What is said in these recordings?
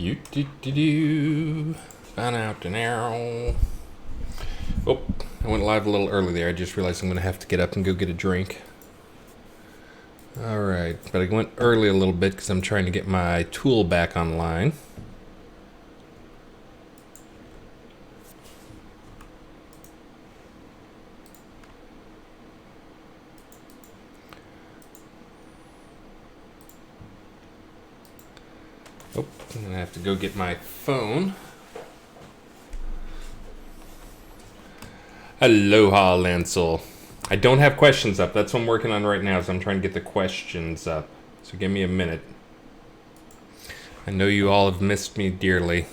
You do. Find out now. Oh, I went live a little early there. I just realized I'm going to have to get up and go get a drink. Alright, but I went early a little bit because I'm trying to get my tool back online. Oh, I'm going to have to go get my phone. Aloha, Lancel. I don't have questions up. That's what I'm working on right now, so I'm trying to get the questions up. So give me a minute. I know you all have missed me dearly.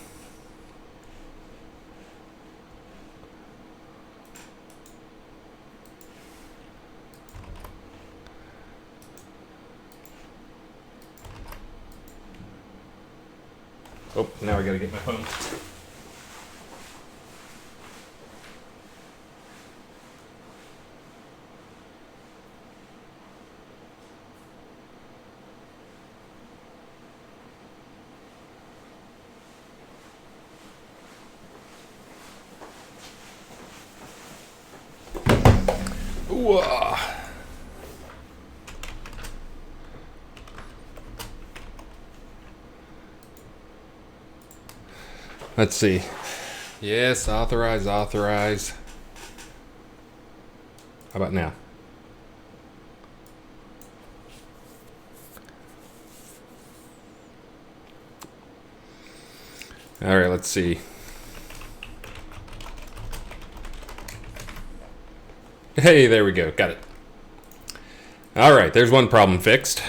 Oh, now I gotta get my phone. Whoa. Let's see. Yes, authorize. How about now? All right, let's see. Hey, there we go. Got it. All right, there's one problem fixed.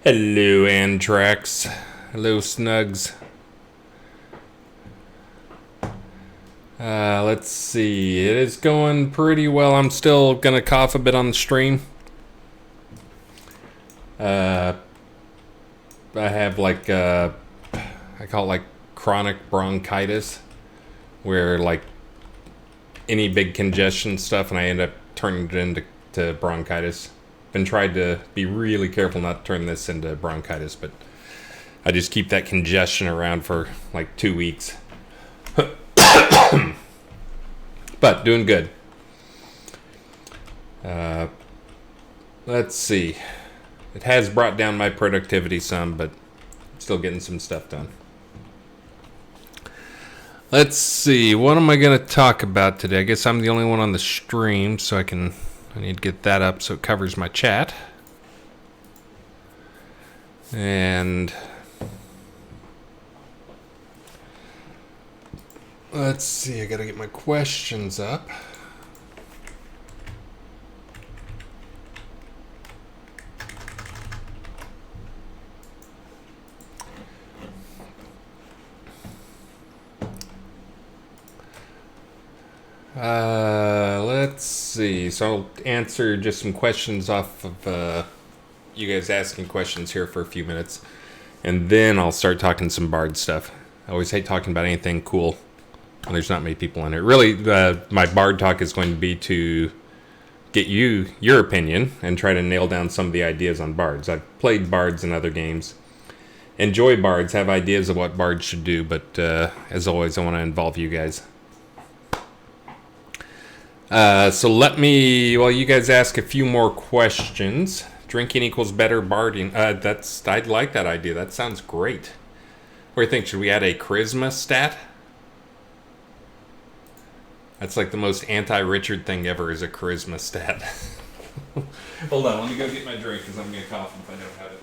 Hello, Antrax. Hello, Snugs. Let's see. It is going pretty well. I'm still gonna cough a bit on the stream. I have like I call it like chronic bronchitis, where like any big congestion stuff, and I end up turning it into bronchitis. Been trying to be really careful not to turn this into bronchitis, but I just keep that congestion around for like 2 weeks. But doing good. Let's see. It has brought down my productivity some, but I'm still getting some stuff done. Let's see. What am I going to talk about today? I guess I'm the only one on the stream, so I need to get that up so it covers my chat. And let's see. I got to get my questions up. Let's see. So I'll answer just some questions off of you guys asking questions here for a few minutes, and then I'll start talking some Bard stuff. I always hate talking about anything cool when there's not many people in it. Really, my Bard talk is going to be to get your opinion and try to nail down some of the ideas on Bards. I've played Bards in other games. Enjoy Bards, have ideas of what Bards should do, but as always, I want to involve you guys. So let me, while you guys ask a few more questions. Drinking equals better barding. I'd like that idea. That sounds great. What do you think? Should we add a charisma stat? That's like the most anti-Richard thing ever, is a charisma stat. Hold on, let me go get my drink because I'm going to cough if I don't have it.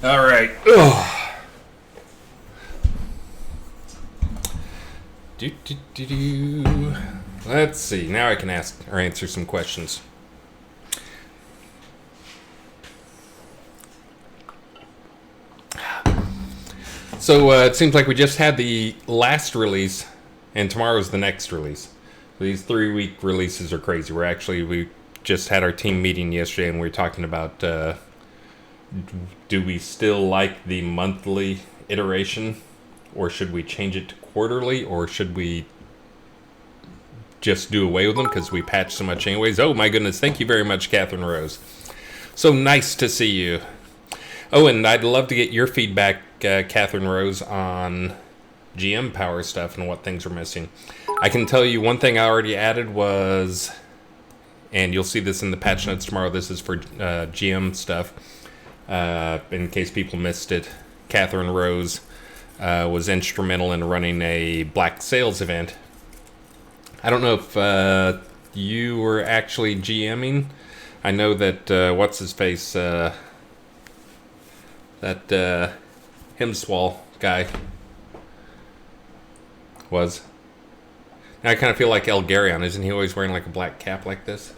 All right. Ugh. Let's see. Now I can ask or answer some questions. So it seems like we just had the last release, and tomorrow's the next release. These 3-week releases are crazy. We just had our team meeting yesterday, and we were talking about do we still like the monthly iteration, or should we change it to quarterly, or should we just do away with them because we patch so much anyways? Oh my goodness, thank you very much, Catherine Rose. So nice to see you. Oh, and I'd love to get your feedback, Catherine Rose, on GM power stuff and what things are missing. I can tell you one thing I already added was, and you'll see this in the patch notes tomorrow, this is for GM stuff. In case people missed it, Catherine Rose was instrumental in running a Black Sales event. I don't know if you were actually GMing. I know that, what's-his-face, that Himswall guy was. Now I kind of feel like Elgarion. Isn't he always wearing like a black cap like this?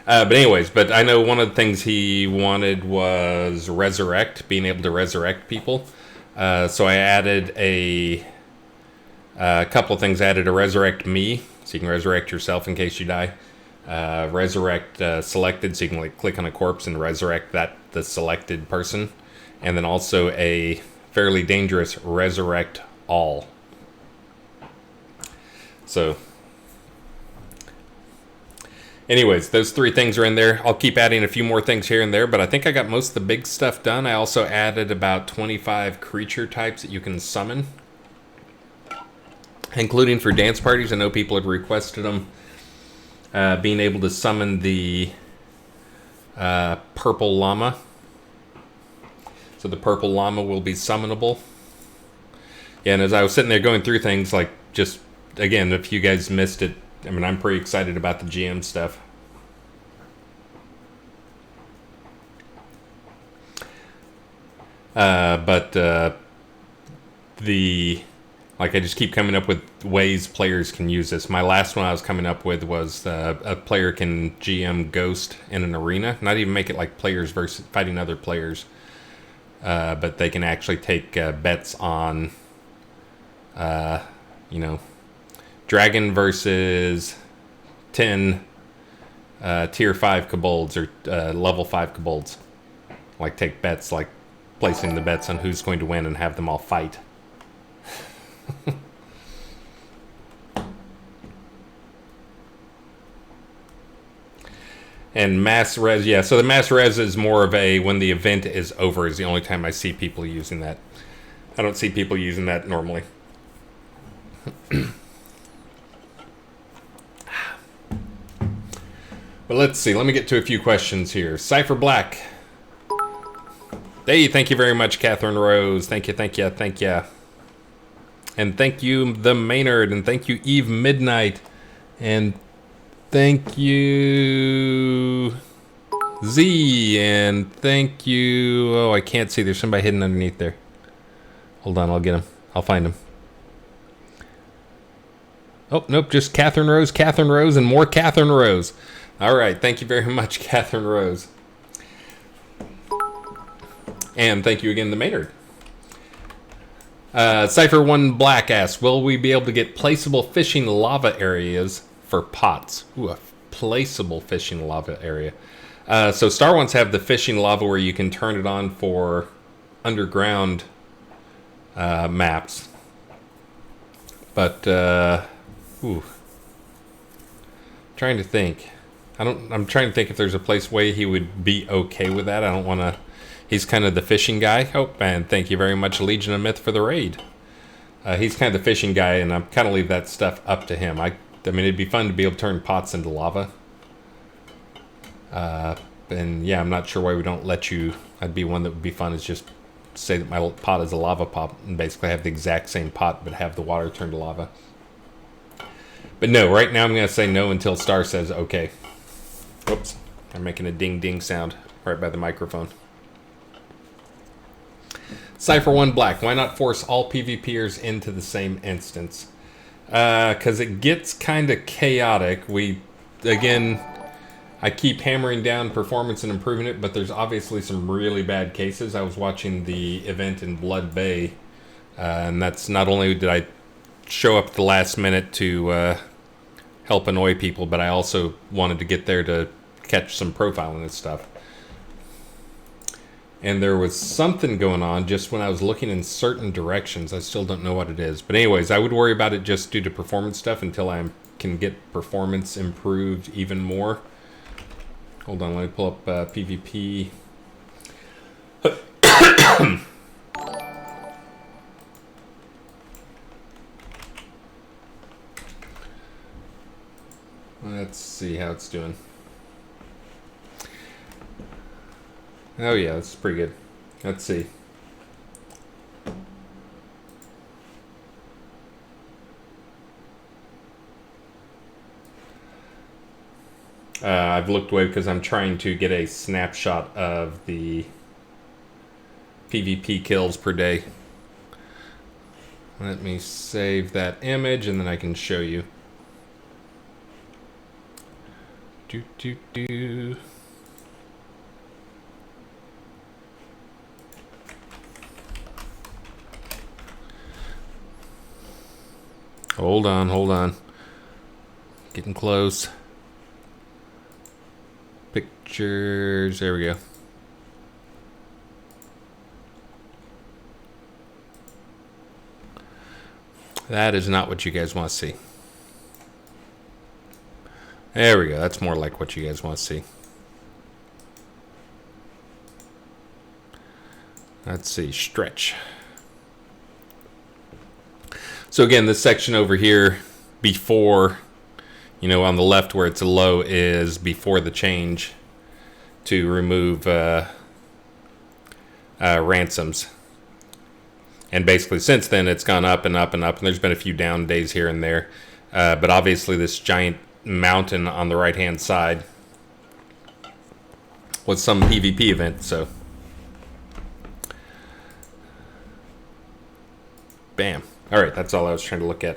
But anyways, I know one of the things he wanted was resurrect, being able to resurrect people. So I added a couple of things. I added a resurrect me, so you can resurrect yourself in case you die. Resurrect selected, so you can like click on a corpse and resurrect the selected person. And then also a fairly dangerous resurrect all. So anyways, those 3 things are in there. I'll keep adding a few more things here and there, but I think I got most of the big stuff done. I also added about 25 creature types that you can summon, including for dance parties. I know people had requested them. Being able to summon the purple llama. So the purple llama will be summonable. Yeah, and as I was sitting there going through things, like, just, again, if you guys missed it, I mean, I'm pretty excited about the GM stuff. Like, I just keep coming up with ways players can use this. My last one I was coming up with was a player can GM Ghost in an arena. Not even make it like players versus fighting other players. But they can actually take bets on, Dragon versus 10 Tier 5 Kobolds or Level 5 Kobolds. Like, take bets, like placing the bets on who's going to win and have them all fight. And mass res, yeah, so the mass res is more of a when the event is over is the only time I see people using that. I don't see people using that normally. But let's see, let me get to a few questions here. Cypher Black. Hey, thank you very much, Catherine Rose. Thank you, thank you, thank you. And thank you, The Maynard. And thank you, Eve Midnight. And thank you, Z. And thank you... Oh, I can't see. There's somebody hidden underneath there. Hold on, I'll get him. I'll find him. Oh, nope, just Catherine Rose, and more Catherine Rose. All right, thank you very much, Catherine Rose. And thank you again, The Maynard. Cypher 1 Black asks, will we be able to get placeable fishing lava areas for pots? Ooh, a placeable fishing lava area. So Star ones have the fishing lava where you can turn it on for underground maps. But, trying to think. I'm trying to think if there's a way he would be okay with that. I don't want to... He's kind of the fishing guy. Oh, and thank you very much, Legion of Myth, for the raid. He's kind of the fishing guy, and I'm kind of leave that stuff up to him. I mean, it'd be fun to be able to turn pots into lava. And yeah, I'm not sure why we don't let you. I'd be one that would be fun is just say that my pot is a lava pot and basically have the exact same pot, but have the water turned to lava. But no, right now I'm going to say no until Star says okay. Oops. I'm making a ding ding sound right by the microphone. Cypher 1 Black. Why not force all PvPers into the same instance? Because it gets kind of chaotic. Again, I keep hammering down performance and improving it, but there's obviously some really bad cases. I was watching the event in Blood Bay, and that's not only did I show up at the last minute to help annoy people, but I also wanted to get there to catch some profiling and stuff. And there was something going on just when I was looking in certain directions. I still don't know what it is. But anyways, I would worry about it just due to performance stuff until I can get performance improved even more. Hold on, let me pull up PvP. Let's see how it's doing. Oh yeah, that's pretty good. Let's see. I've looked away because I'm trying to get a snapshot of the PvP kills per day. Let me save that image and then I can show you. Hold on. Getting close. Pictures, there we go. That is not what you guys want to see. There we go, that's more like what you guys want to see. Let's see, stretch. So again, this section over here before, you know, on the left where it's a low is before the change to remove ransoms. And basically since then it's gone up and up and up, and there's been a few down days here and there. But obviously this giant mountain on the right hand side was some PvP event, so bam. Alright, that's all I was trying to look at.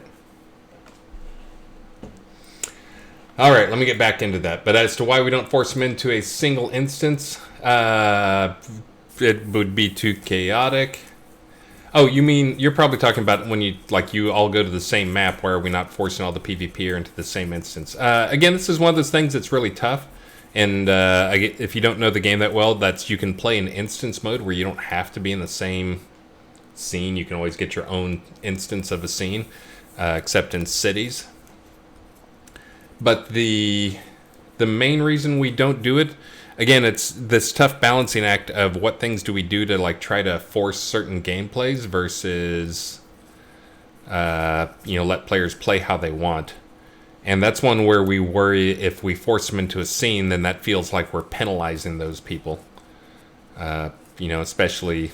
Alright, let me get back into that. But as to why we don't force them into a single instance, it would be too chaotic. Oh, you mean, you're probably talking about when you all go to the same map, where are we not forcing all the PvPer into the same instance? Again, this is one of those things that's really tough. And if you don't know the game that well, you can play in instance mode where you don't have to be in the same scene. You can always get your own instance of a scene, except in cities. But the main reason we don't do it, again, it's this tough balancing act of what things do we do to try to force certain gameplays versus let players play how they want. And that's one where we worry if we force them into a scene, then that feels like we're penalizing those people. Especially,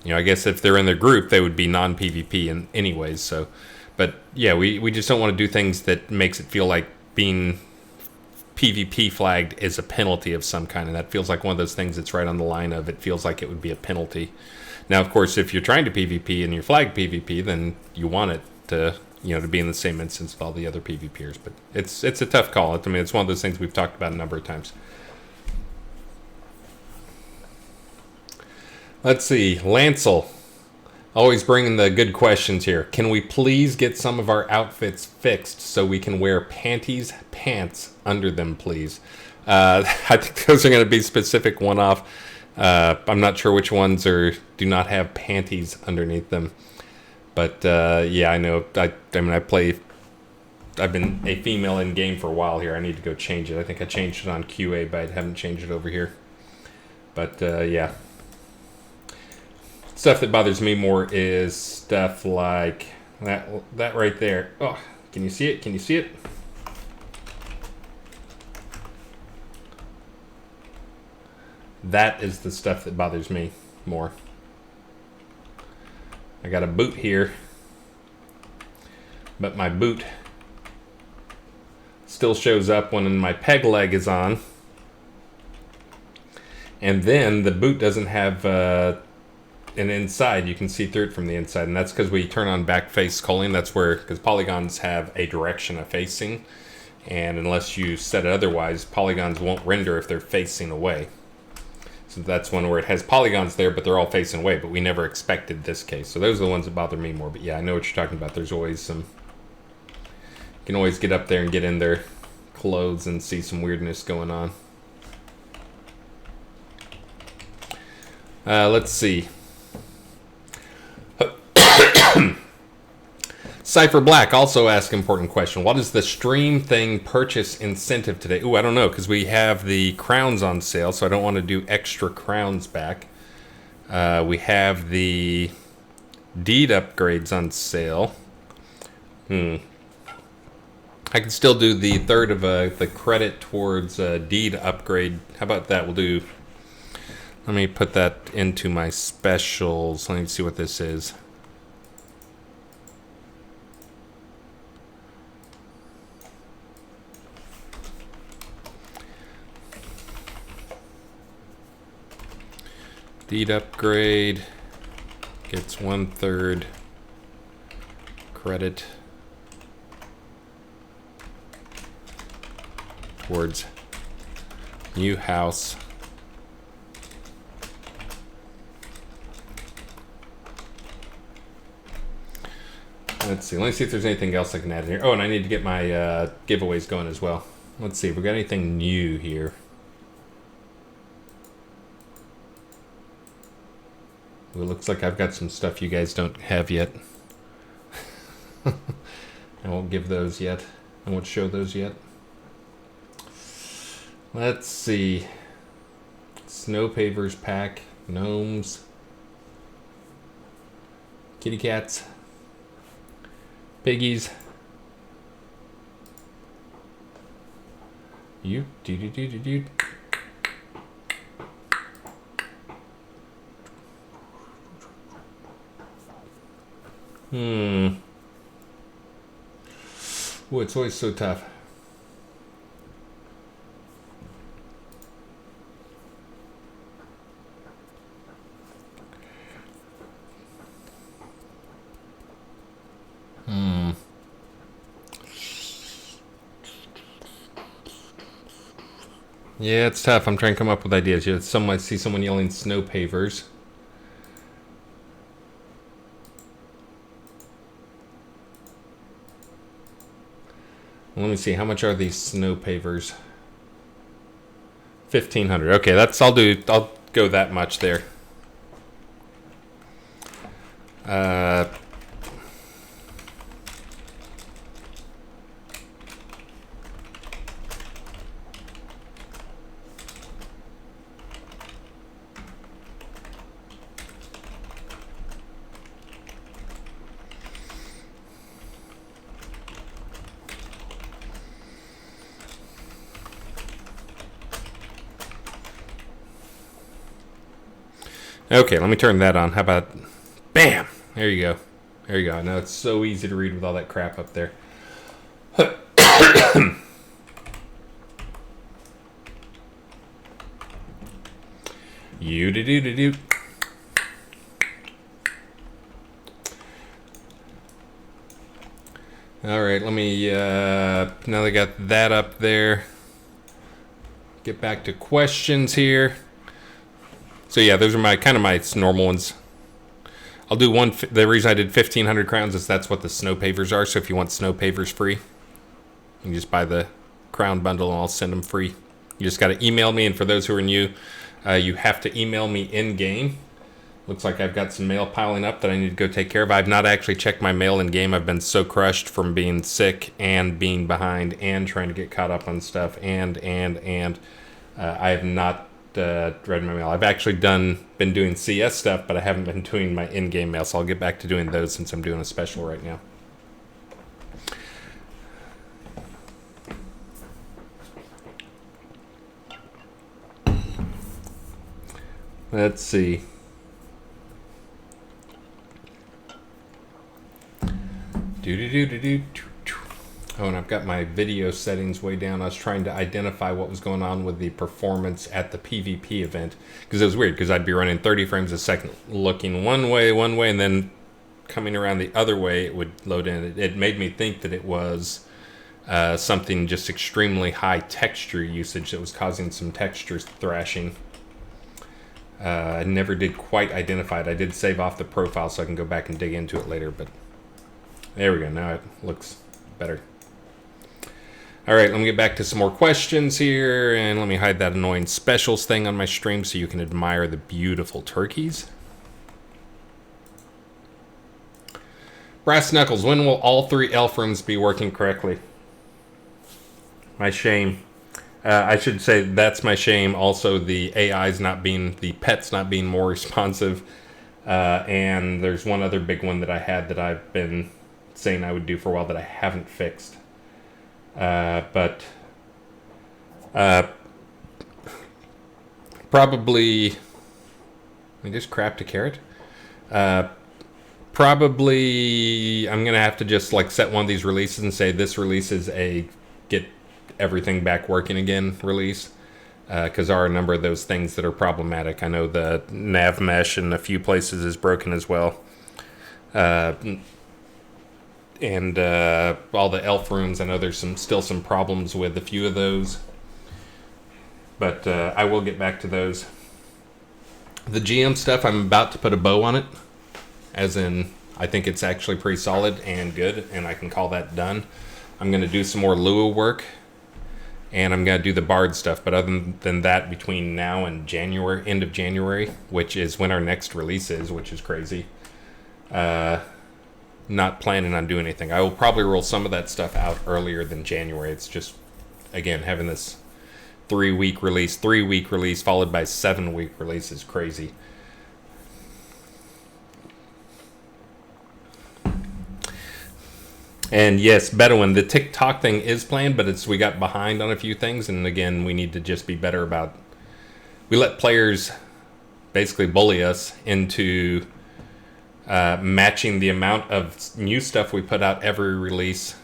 I guess if they're in their group, they would be non-PvP anyways. So, but yeah, we just don't want to do things that makes it feel like being PvP flagged is a penalty of some kind. And that feels like one of those things that's right on the line of it feels like it would be a penalty. Now, of course, if you're trying to PvP and you're flagged PvP, then you want it to, to be in the same instance with all the other PvPers. But it's a tough call. I mean, it's one of those things we've talked about a number of times. Let's see, Lancel, always bringing the good questions here. Can we please get some of our outfits fixed so we can wear pants under them, please? I think those are going to be specific one-off. I'm not sure which ones do not have panties underneath them. But yeah, I know. I've been a female in game for a while here. I need to go change it. I think I changed it on QA, but I haven't changed it over here. But yeah. Stuff that bothers me more is stuff like that right there. Oh, can you see it? Can you see it? That is the stuff that bothers me more. I got a boot here, but my boot still shows up when my peg leg is on, And then the boot doesn't have an inside. You can see through it from the inside, and that's because we turn on back face culling. That's where, because polygons have a direction of facing, and unless you set it otherwise, polygons won't render if they're facing away. So that's one where it has polygons there, but they're all facing away, but we never expected this case. So those are the ones that bother me more. But yeah, I know what you're talking about. There's always some, you can always get up there and get in their clothes and see some weirdness going on. Let's see. Cypher Black also asked an important question. What is the Stream Thing purchase incentive today? Ooh, I don't know, because we have the crowns on sale, so I don't want to do extra crowns back. We have the deed upgrades on sale. I can still do the third of the credit towards deed upgrade. How about that? We'll do... Let me put that into my specials. Let me see what this is. Deed upgrade gets 1/3 credit towards new house. Let's see. Let me see if there's anything else I can add in here. Oh, and I need to get my giveaways going as well. Let's see if we got anything new here. Well, it looks like I've got some stuff you guys don't have yet. I won't give those yet. I won't show those yet. Let's see. Snow Pavers pack. Gnomes. Kitty cats. Piggies. You do. Oh, it's always so tough. Yeah, it's tough. I'm trying to come up with ideas. I see someone yelling snow pavers. Let me see. How much are these snow pavers? 1,500. Okay, I'll go that much there. Okay, let me turn that on. How about... Bam! There you go. There you go. Now it's so easy to read with all that crap up there. You-do-do-do-do. Alright, let me... now that I got that up there, get back to questions here. So yeah, those are my normal ones. I'll do one. The reason I did 1,500 crowns is that's what the snow pavers are. So if you want snow pavers free, you can just buy the crown bundle and I'll send them free. You just got to email me, and for those who are new, you have to email me in game. Looks like I've got some mail piling up that I need to go take care of. I've not actually checked my mail in game. I've been so crushed from being sick and being behind and trying to get caught up on stuff and I have not read my mail. I've actually been doing CS stuff, but I haven't been doing my in-game mail, so I'll get back to doing those since I'm doing a special right now. Let's see. Oh, and I've got my video settings way down. I was trying to identify what was going on with the performance at the PvP event. Because it was weird, because I'd be running 30 frames a second, looking one way, and then coming around the other way, it would load in. It made me think that it was something just extremely high texture usage that was causing some texture thrashing. I never did quite identify it. I did save off the profile so I can go back and dig into it later, but there we go. Now it looks better. All right, let me get back to some more questions here, and let me hide that annoying specials thing on my stream so you can admire the beautiful turkeys. Brass Knuckles, when will all 3 elf rooms be working correctly? My shame. I should say that's my shame. Also, the the pets not being more responsive. And there's one other big one that I had that I've been saying I would do for a while that I haven't fixed. But probably, I just crapped a carrot. Probably I'm gonna have to just like set one of these releases and say this release is a get everything back working again release, because there are a number of those things that are problematic. I know the nav mesh in a few places is broken as well. And all the elf rooms, I know there's still some problems with a few of those, but I will get back to those. The GM stuff, I'm about to put a bow on it, as in I think it's actually pretty solid and good, and I can call that done. I'm going to do some more Lua work, and I'm going to do the Bard stuff, but other than that, between now and January, end of January, which is when our next release is, which is crazy, not planning on doing anything. I will probably roll some of that stuff out earlier than January. It's just, again, having this 3-week release followed by 7-week release is crazy. And yes, Bedouin, the TikTok thing is planned, but we got behind on a few things, and again, we need to just be better about. We let players basically bully us into matching the amount of new stuff we put out every release,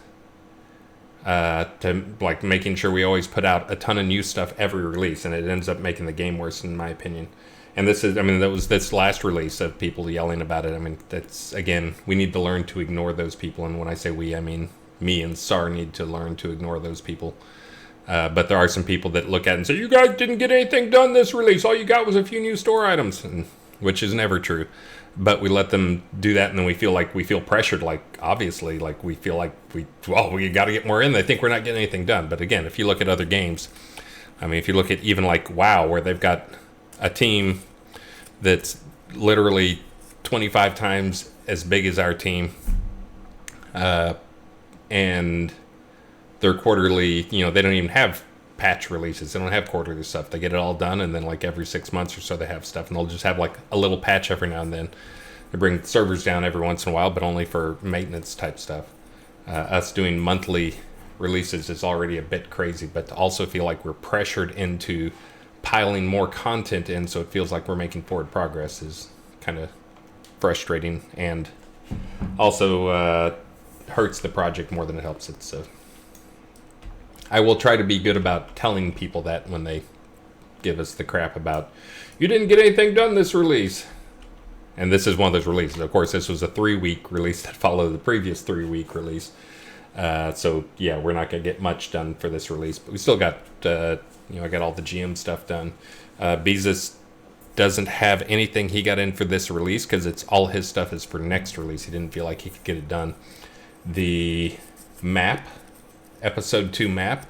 to like making sure we always put out a ton of new stuff every release, and it ends up making the game worse, in my opinion. And that was this last release of people yelling about it. I mean, that's, again, we need to learn to ignore those people. And when I say we, I mean me and Sar need to learn to ignore those people. But there are some people that look at it and say, you guys didn't get anything done this release. All you got was a few new store items, which is never true. But we let them do that, and then we feel pressured, like, obviously, like we feel like we got to get more in. They think we're not getting anything done. But again, if you look at other games, I mean, if you look at even like WoW, where they've got a team that's literally 25 times as big as our team, and they're quarterly, they don't even have patch releases. They don't have quarterly stuff. They get it all done, and then like every 6 months or so they have stuff, and they'll just have like a little patch every now and then. They bring servers down every once in a while, but only for maintenance type stuff. Us doing monthly releases is already a bit crazy, but to also feel like we're pressured into piling more content in, so it feels like we're making forward progress, is kind of frustrating, and also hurts the project more than it helps it. So I will try to be good about telling people that when they give us the crap about, you didn't get anything done this release. And this is one of those releases. Of course, this was a 3-week release that followed the previous 3-week release. So yeah, we're not going to get much done for this release, but we still got I got all the GM stuff done. Beezus doesn't have anything he got in for this release because it's all his stuff is for next release. He didn't feel like he could get it done. The map, episode 2 map,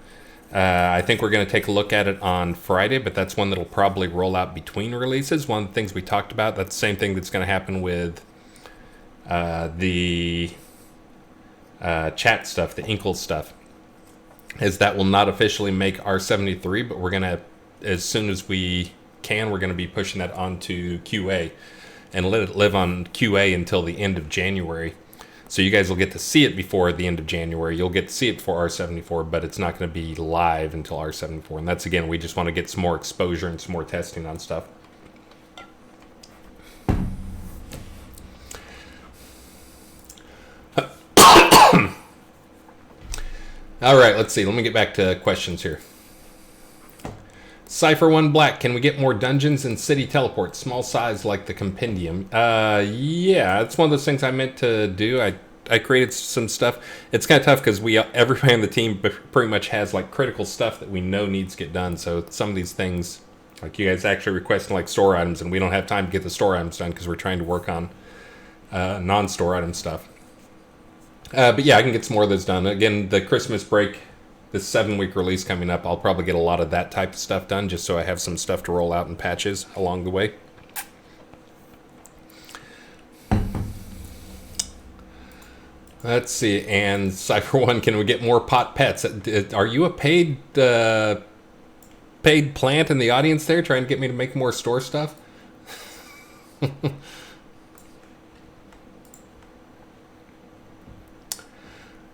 I think we're going to take a look at it on Friday, but that's one that'll probably roll out between releases. One of the things we talked about, that's the same thing that's going to happen with the chat stuff, the Inkle stuff, is that will not officially make R73, but we're going to, as soon as we can, we're going to be pushing that onto QA and let it live on QA until the end of January. So you guys will get to see it before the end of January. You'll get to see it before R74, but it's not going to be live until R74. And that's, again, we just want to get some more exposure and some more testing on stuff. All right, let's see. Let me get back to questions here. Cypher 1 Black, can we get more dungeons and city teleports? Small size like the compendium. Yeah, it's one of those things I meant to do. I created some stuff. It's kind of tough because everybody on the team pretty much has like critical stuff that we know needs to get done. So some of these things, like you guys actually requesting like store items, and we don't have time to get the store items done because we're trying to work on non-store item stuff. But yeah, I can get some more of those done. Again, the Christmas break, this 7-week release coming up, I'll probably get a lot of that type of stuff done just so I have some stuff to roll out in patches along the way. Let's see. And Cypher 1, can we get more pot pets? Are you a paid plant in the audience there trying to get me to make more store stuff?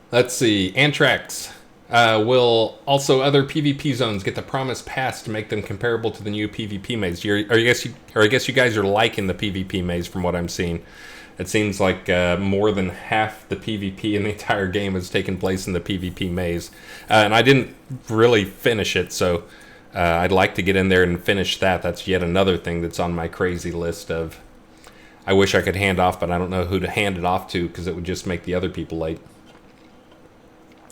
Let's see. Antrax. Will also other PvP zones get the promised pass to make them comparable to the new PvP maze? I guess you guys are liking the PvP maze from what I'm seeing. It seems like more than half the PvP in the entire game has taken place in the PvP maze. And I didn't really finish it, so I'd like to get in there and finish that. That's yet another thing that's on my crazy list of I wish I could hand off, but I don't know who to hand it off to because it would just make the other people late.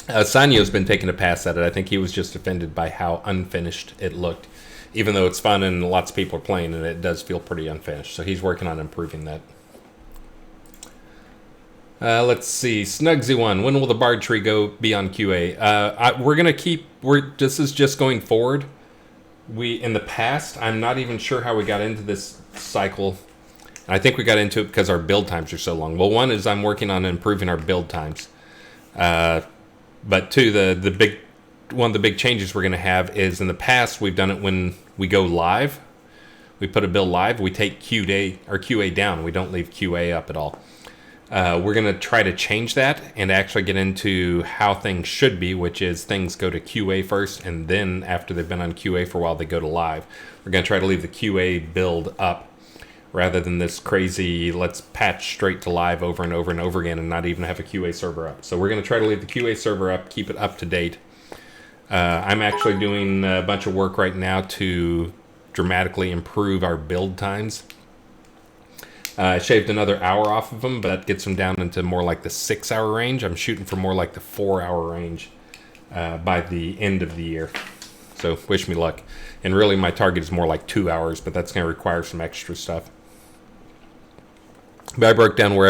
Sanyo's been taking a pass at it. I think he was just offended by how unfinished it looked, even though it's fun and lots of people are playing, and it does feel pretty unfinished. So he's working on improving that. Let's see, Snugsy one. When will the Bard tree be on QA? We're gonna keep. This is just going forward. In the past, I'm not even sure how we got into this cycle. I think we got into it because our build times are so long. Well, one is I'm working on improving our build times. But two, one of the big changes we're going to have is in the past we've done it when we go live. We put a build live, we take QA down. We don't leave QA up at all. We're going to try to change that and actually get into how things should be, which is things go to QA first, and then after they've been on QA for a while, they go to live. We're going to try to leave the QA build up rather than this crazy let's patch straight to live over and over and over again and not even have a QA server up. So we're going to try to leave the QA server up, keep it up to date. I'm actually doing a bunch of work right now to dramatically improve our build times. I shaved another hour off of them, but that gets them down into more like the 6-hour range. I'm shooting for more like the 4-hour range by the end of the year. So wish me luck. And really my target is more like 2 hours, but that's going to require some extra stuff. But I broke down where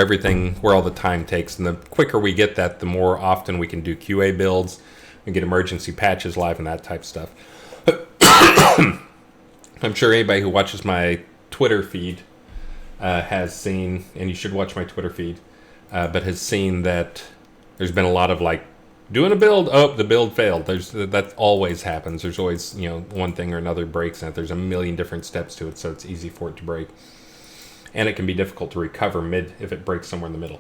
all the time takes, and the quicker we get that, the more often we can do QA builds and get emergency patches live and that type of stuff. I'm sure anybody who watches my Twitter feed has seen, and you should watch my Twitter feed, but has seen that there's been a lot of like doing a build. Oh, the build failed. That always happens. There's always one thing or another breaks in it. There's a million different steps to it, so it's easy for it to break. And it can be difficult to recover if it breaks somewhere in the middle.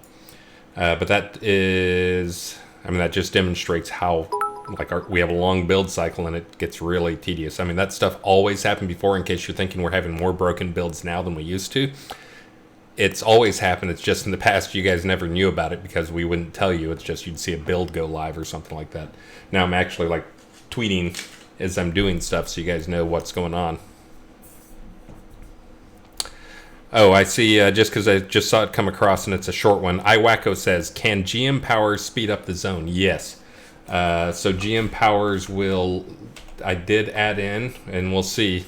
But that just demonstrates how we have a long build cycle and it gets really tedious. I mean, that stuff always happened before, in case you're thinking we're having more broken builds now than we used to. It's always happened. It's just in the past you guys never knew about it because we wouldn't tell you. It's just you'd see a build go live or something like that. Now I'm actually like tweeting as I'm doing stuff so you guys know what's going on. Oh, I see, just because I just saw it come across and it's a short one. iWacko says, can GM powers speed up the zone? Yes. So GM powers I did add in, and we'll see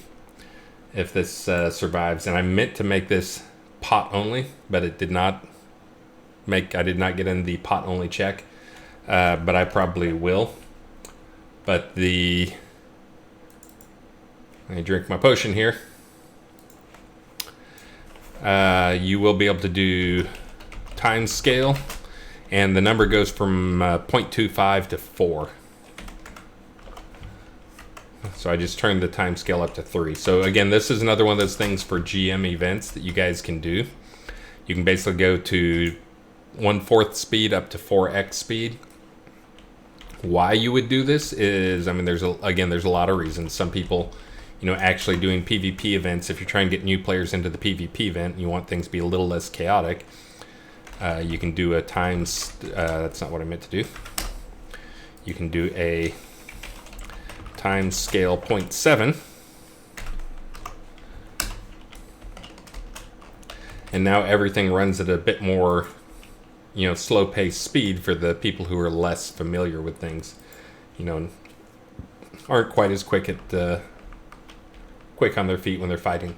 if this survives. And I meant to make this pot only, but it did not I did not get in the pot only check, but I probably will. But let me drink my potion here. You will be able to do time scale, and the number goes from 0.25 to 4. So I just turned the time scale up to 3. So again, this is another one of those things for GM events that you guys can do. You can basically go to 1/4 speed up to 4x speed. Why you would do this is, there's a lot of reasons. Some people, actually doing PvP events, if you're trying to get new players into the PvP event and you want things to be a little less chaotic, you can do a times, that's not what I meant to do. you can do a time scale 0.7. And now everything runs at a bit more, slow-paced speed for the people who are less familiar with things, aren't quite as quick on their feet when they're fighting.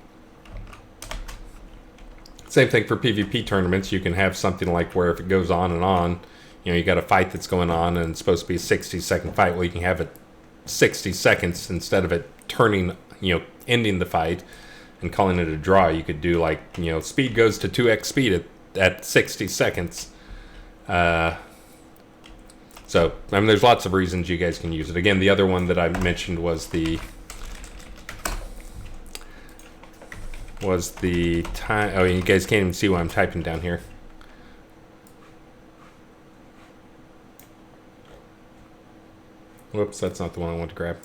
Same thing for PvP tournaments. You can have something like where if it goes on and on, you got a fight that's going on and it's supposed to be a 60-second fight. Well, you can have it 60 seconds instead of it turning, ending the fight and calling it a draw. You could do like, speed goes to 2x speed at 60 seconds. So, there's lots of reasons you guys can use it. Again, the other one that I mentioned was the time. Oh, you guys can't even see what I'm typing down here. Whoops, that's not the one I want to grab.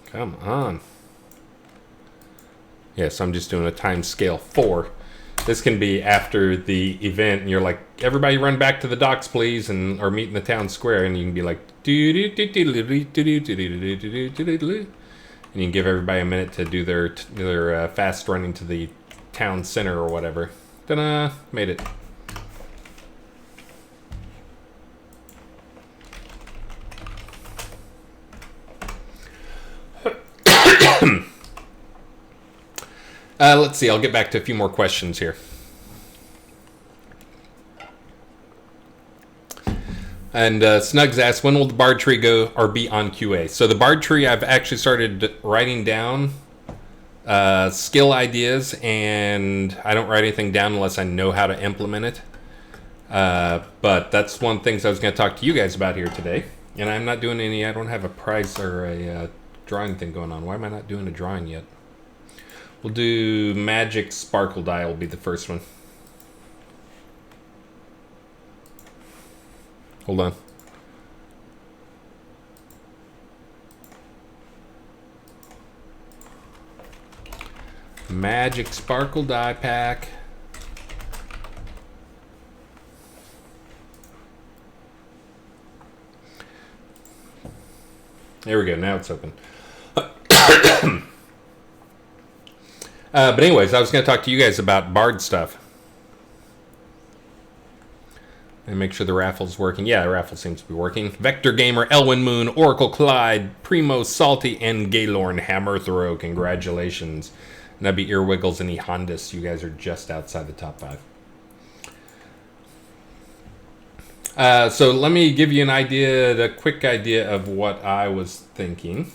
Come on. Yes, I'm just doing a time scale 4. This can be after the event, and you're like, everybody run back to the docks, please, or meet in the town square, and you can be like, and you can give everybody a minute to do their fast running to the town center or whatever. Ta-da! Made it. Let's see, I'll get back to a few more questions here. And Snugs asks, when will the Bard tree go or be on QA? So the Bard tree, I've actually started writing down skill ideas, and I don't write anything down unless I know how to implement it. But that's one of the things I was going to talk to you guys about here today. And I'm not doing I don't have a prize or a drawing thing going on. Why am I not doing a drawing yet? We'll do Magic Sparkle Die will be the first one. Hold on. Magic Sparkle Die Pack. There we go. Now it's open. But anyways, I was going to talk to you guys about Bard stuff. And make sure the raffle's working. Yeah, the raffle seems to be working. Vector Gamer, Elwin Moon, Oracle Clyde, Primo Salty, and Gaylorn Hammer Throw. Congratulations. And that'd be Earwiggles and E-Hondas. You guys are just outside the top 5. So let me give you a quick idea of what I was thinking.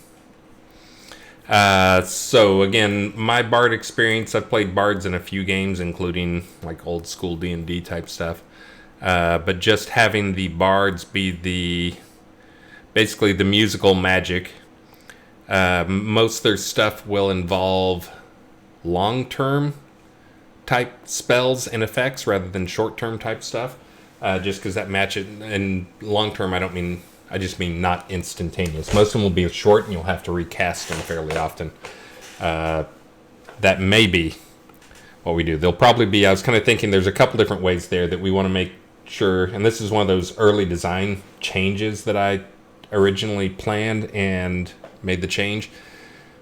So again, my Bard experience, I've played Bards in a few games, including like old school D&D type stuff. But just having the Bards be basically the musical magic. Most of their stuff will involve long-term type spells and effects rather than short-term type stuff. Just because that match it, and long-term I just mean not instantaneous. Most of them will be short and you'll have to recast them fairly often. That may be what we do. They'll probably be, I was kind of thinking there's a couple different ways there that we want to make sure, and this is one of those early design changes that I originally planned and made the change,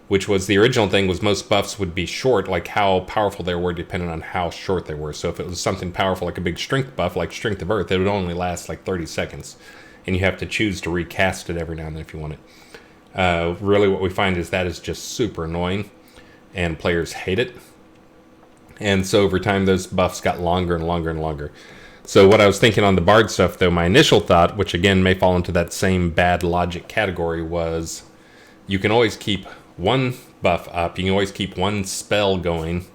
which was the original thing was most buffs would be short, like how powerful they were depending on how short they were. So if it was something powerful like a big strength buff, like Strength of Earth, it would only last like 30 seconds. And you have to choose to recast it every now and then if you want it. Really what we find is that is just super annoying, and players hate it. And so over time, those buffs got longer and longer and longer. So what I was thinking on the Bard stuff, though, my initial thought, which again may fall into that same bad logic category, was you can always keep one buff up. You can always keep one spell going,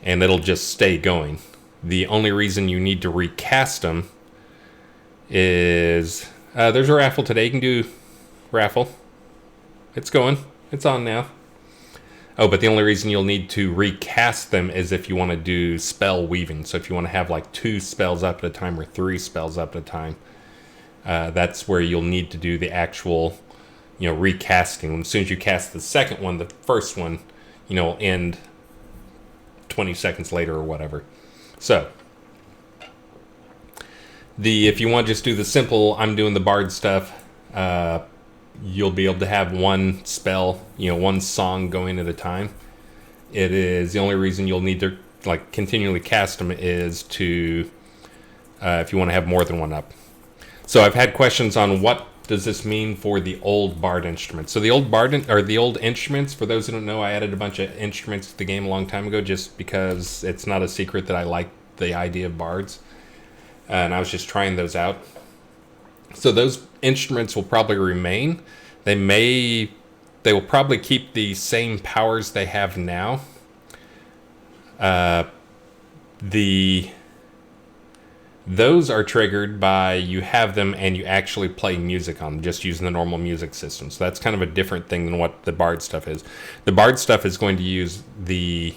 and it'll just stay going. The only reason you need to recast them is there's a raffle today. You can do raffle. It's going. It's on now. Oh, but the only reason you'll need to recast them is if you want to do spell weaving. So if you want to have like 2 spells up at a time or 3 spells up at a time, that's where you'll need to do the actual, recasting. As soon as you cast the second one, the first one, will end 20 seconds later or whatever. So If you want to just do the simple, I'm doing the bard stuff. You'll be able to have one spell, one song going at a time. It is the only reason you'll need to like continually cast them is to if you want to have more than one up. So I've had questions on what does this mean for the old bard instruments. So the old the old instruments, for those who don't know, I added a bunch of instruments to the game a long time ago just because it's not a secret that I like the idea of bards. And I was just trying those out. So those instruments will probably remain. They will probably keep the same powers they have now. Those are triggered by you have them and you actually play music on them, just using the normal music system. So that's kind of a different thing than what the bard stuff is. The bard stuff is going to use the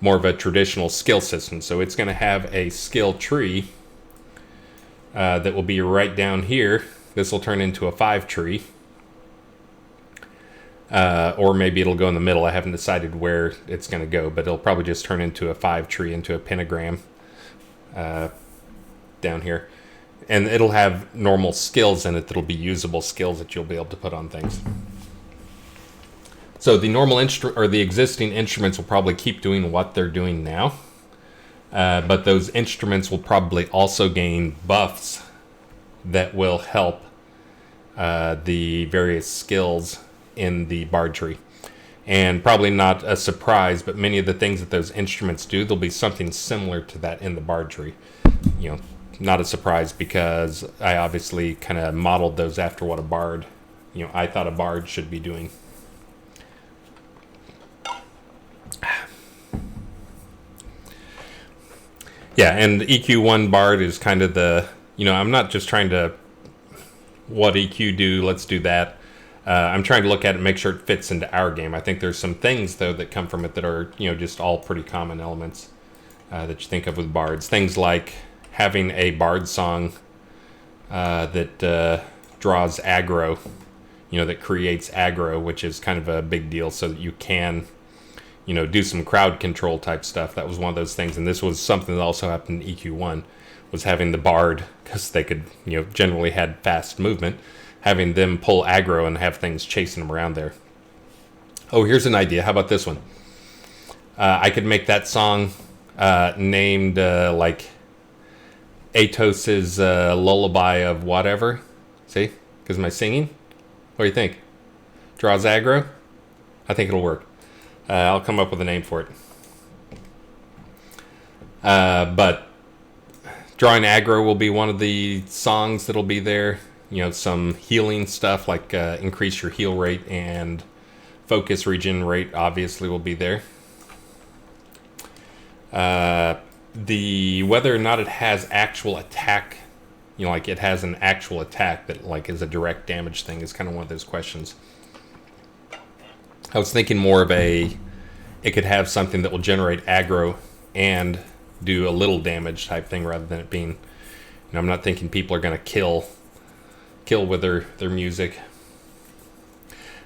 more of a traditional skill system. So it's going to have a skill tree that will be right down here. This will turn into a 5 tree. Or maybe it'll go in the middle. I haven't decided where it's going to go, but it'll probably just turn into a 5 tree, into a pentagram down here. And it'll have normal skills in it that'll be usable skills that you'll be able to put on things. So the normal the existing instruments will probably keep doing what they're doing now. But those instruments will probably also gain buffs that will help the various skills in the bard tree. And probably not a surprise, but many of the things that those instruments do, there'll be something similar to that in the bard tree. Not a surprise because I obviously kind of modeled those after what a bard, I thought a bard should be doing. Yeah, and EQ1 bard is kind of the, I'm not just trying to, what EQ do, let's do that. I'm trying to look at it and make sure it fits into our game. I think there's some things, though, that come from it that are, just all pretty common elements that you think of with bards. Things like having a bard song that draws aggro, that creates aggro, which is kind of a big deal so that you can, do some crowd control type stuff. That was one of those things. And this was something that also happened in EQ1, was having the bard, because they could, generally had fast movement, having them pull aggro and have things chasing them around there. Oh, here's an idea. How about this one? I could make that song named like Atos's Lullaby of Whatever. See? Because of my singing. What do you think? Draws aggro? I think it'll work. I'll come up with a name for it. But drawing aggro will be one of the songs that'll be there. Some healing stuff like increase your heal rate and focus regen rate obviously will be there. The whether or not it has actual attack, like it has an actual attack that like is a direct damage thing is kind of one of those questions. I was thinking more of it could have something that will generate aggro and do a little damage type thing rather than it being, I'm not thinking people are going to kill with their music.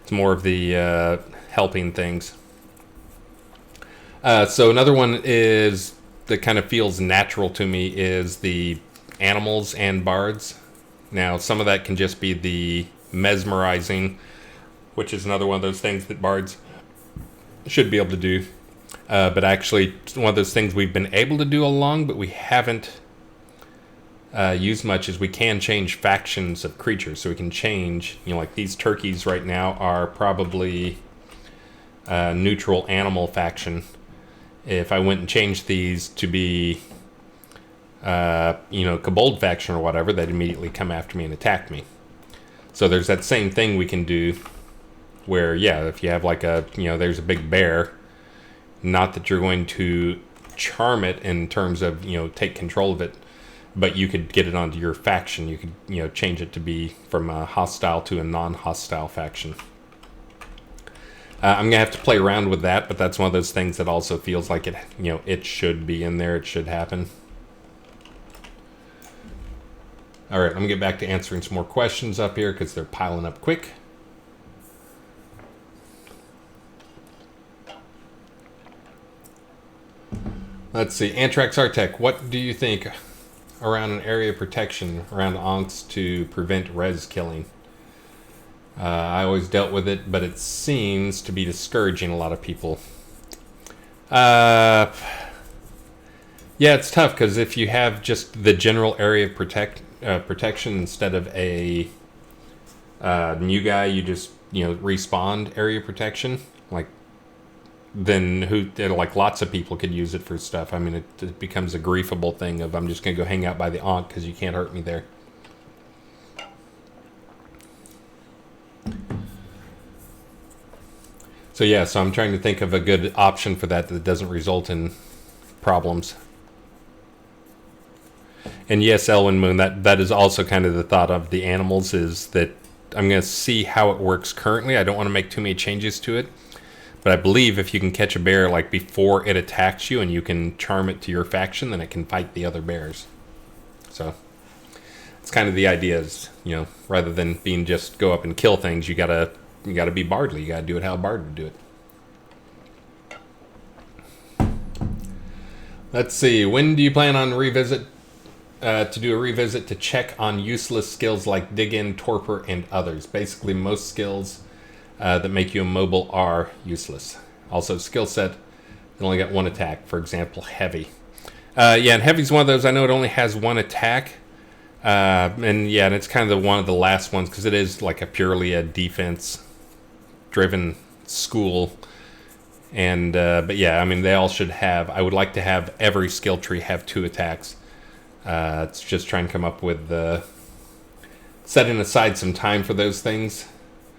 It's more of the helping things. So another one is that kind of feels natural to me is the animals and bards. Now some of that can just be the mesmerizing, which is another one of those things that bards should be able to do. But actually one of those things we've been able to do along, but we haven't used much, is we can change factions of creatures. So we can change, like these turkeys right now are probably neutral animal faction. If I went and changed these to be, kobold faction or whatever, they'd immediately come after me and attack me. So there's that same thing we can do where, yeah, if you have like there's a big bear, not that you're going to charm it in terms of, take control of it, but you could get it onto your faction. You could, change it to be from a hostile to a non-hostile faction. I'm going to have to play around with that, but that's one of those things that also feels like it, it should be in there. It should happen. All right, I'm going to get back to answering some more questions up here because they're piling up quick. Let's see. Antrax Artec, what do you think around an area of protection around Onks to prevent res killing. I always dealt with it, but it seems to be discouraging a lot of people. Yeah, it's tough because if you have just the general area of protection instead of a new guy, you just respawn area protection. Then lots of people could use it for stuff. I mean, it becomes a griefable thing of I'm just gonna go hang out by the Ankh because you can't hurt me there. So yeah, so I'm trying to think of a good option for that doesn't result in problems. And yes, Elwyn Moon, that is also kind of the thought of the animals, is that I'm going to see how it works currently. I don't want to make too many changes to it. But I believe if you can catch a bear before it attacks you and you can charm it to your faction, then it can fight the other bears. So it's kind of the idea is, rather than being just go up and kill things, you gotta be Bardly. You gotta do it how a Bard would do it. Let's see. When do you plan on to do a revisit to check on useless skills like Dig In, Torpor, and others? Basically, most skills that make you immobile are useless. Also, skill set that only got one attack. For example, Heavy. Yeah, and Heavy's one of those. I know it only has one attack. And it's kind of one of the last ones because it is purely a defense-driven school. And but yeah, I mean they all should have. I would like to have every skill tree have 2 attacks. It's just trying to come up with setting aside some time for those things.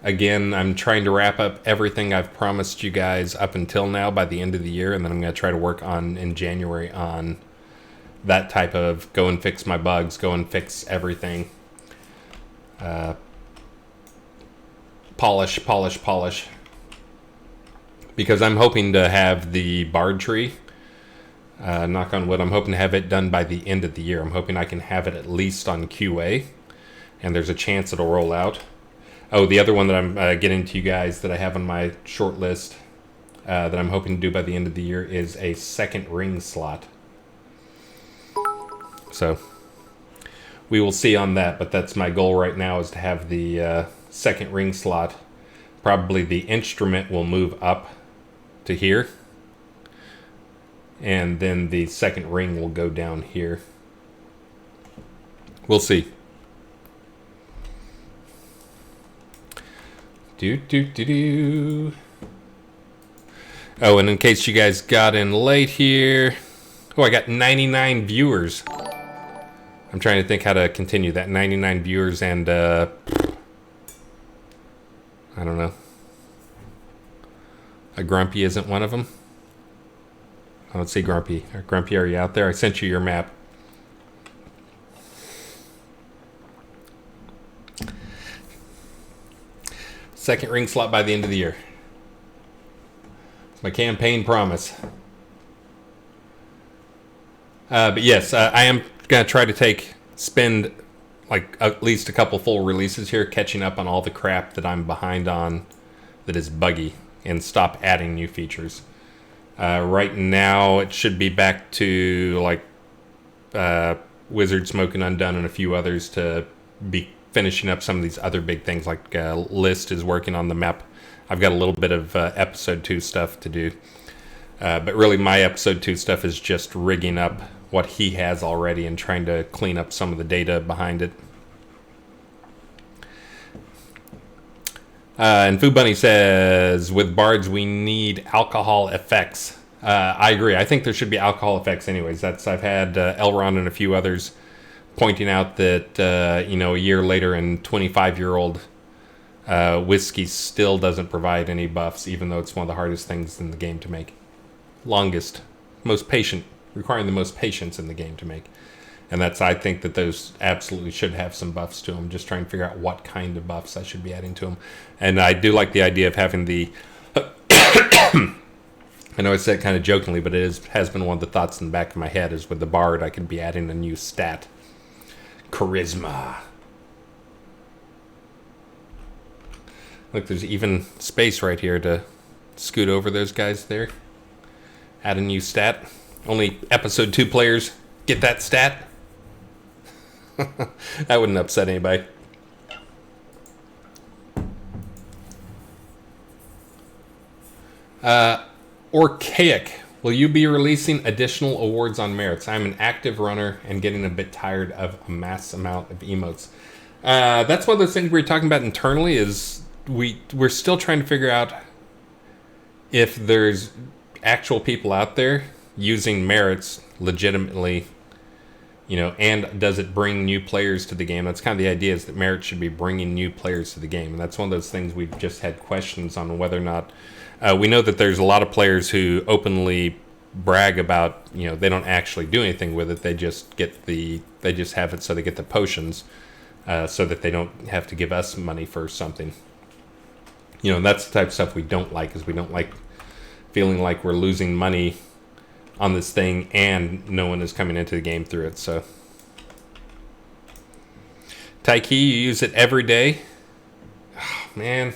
Again, I'm trying to wrap up everything I've promised you guys up until now by the end of the year, and then I'm going to try to work on in January on that type of go and fix my bugs, go and fix everything. Polish. Because I'm hoping to have the Bard tree, knock on wood, I'm hoping to have it done by the end of the year. I'm hoping I can have it at least on QA, and there's a chance it'll roll out. Oh, the other one that I'm getting to you guys that I have on my short list that I'm hoping to do by the end of the year is a second ring slot. So we will see on that, but that's my goal right now, is to have the second ring slot. Probably the instrument will move up to here, and then the second ring will go down here. We'll see. Oh, and in case you guys got in late here, I got 99 viewers. I'm trying to think how to continue that. 99 viewers and I don't know. A Grumpy isn't one of them. I don't see Grumpy. Grumpy, are you out there? I sent you your map. Second ring slot by the end of the year. It's my campaign promise. But yes, I am going to try to spend at least a couple full releases here catching up on all the crap that I'm behind on that is buggy, and stop adding new features. Right now it should be back to Wizard, Smoking Undone, and a few others to be finishing up some of these other big things, List is working on the map. I've got a little bit of episode 2 stuff to do. But really my episode 2 stuff is just rigging up what he has already and trying to clean up some of the data behind it. And Food Bunny says, with bards we need alcohol effects. I agree. I think there should be alcohol effects anyways. I've had Elrond and a few others pointing out that a year later and 25-year-old whiskey still doesn't provide any buffs, even though it's one of the hardest things in the game to make. Longest, most patient, requiring the most patience in the game to make. And I think that those absolutely should have some buffs to them. Just trying to figure out what kind of buffs I should be adding to them. And I do like the idea of having the I know I said it kind of jokingly, but it has been one of the thoughts in the back of my head, is with the bard I could be adding a new stat. Charisma. Look, there's even space right here to scoot over those guys there. Add a new stat. Only episode 2 players get that stat. That wouldn't upset anybody. Orchaic. Will you be releasing additional awards on merits? I'm an active runner and getting a bit tired of a mass amount of emotes. That's one of those things we were talking about internally. Is we're still trying to figure out if there's actual people out there using merits legitimately, and does it bring new players to the game? That's kind of the idea, is that merit should be bringing new players to the game. And that's one of those things we've just had questions on whether or not. We know that there's a lot of players who openly brag about, they don't actually do anything with it. They just have it so they get the potions, so that they don't have to give us money for something. That's the type of stuff we don't like, is we don't like feeling like we're losing money on this thing and no one is coming into the game through it. So, Taiki, you use it every day? Oh, man.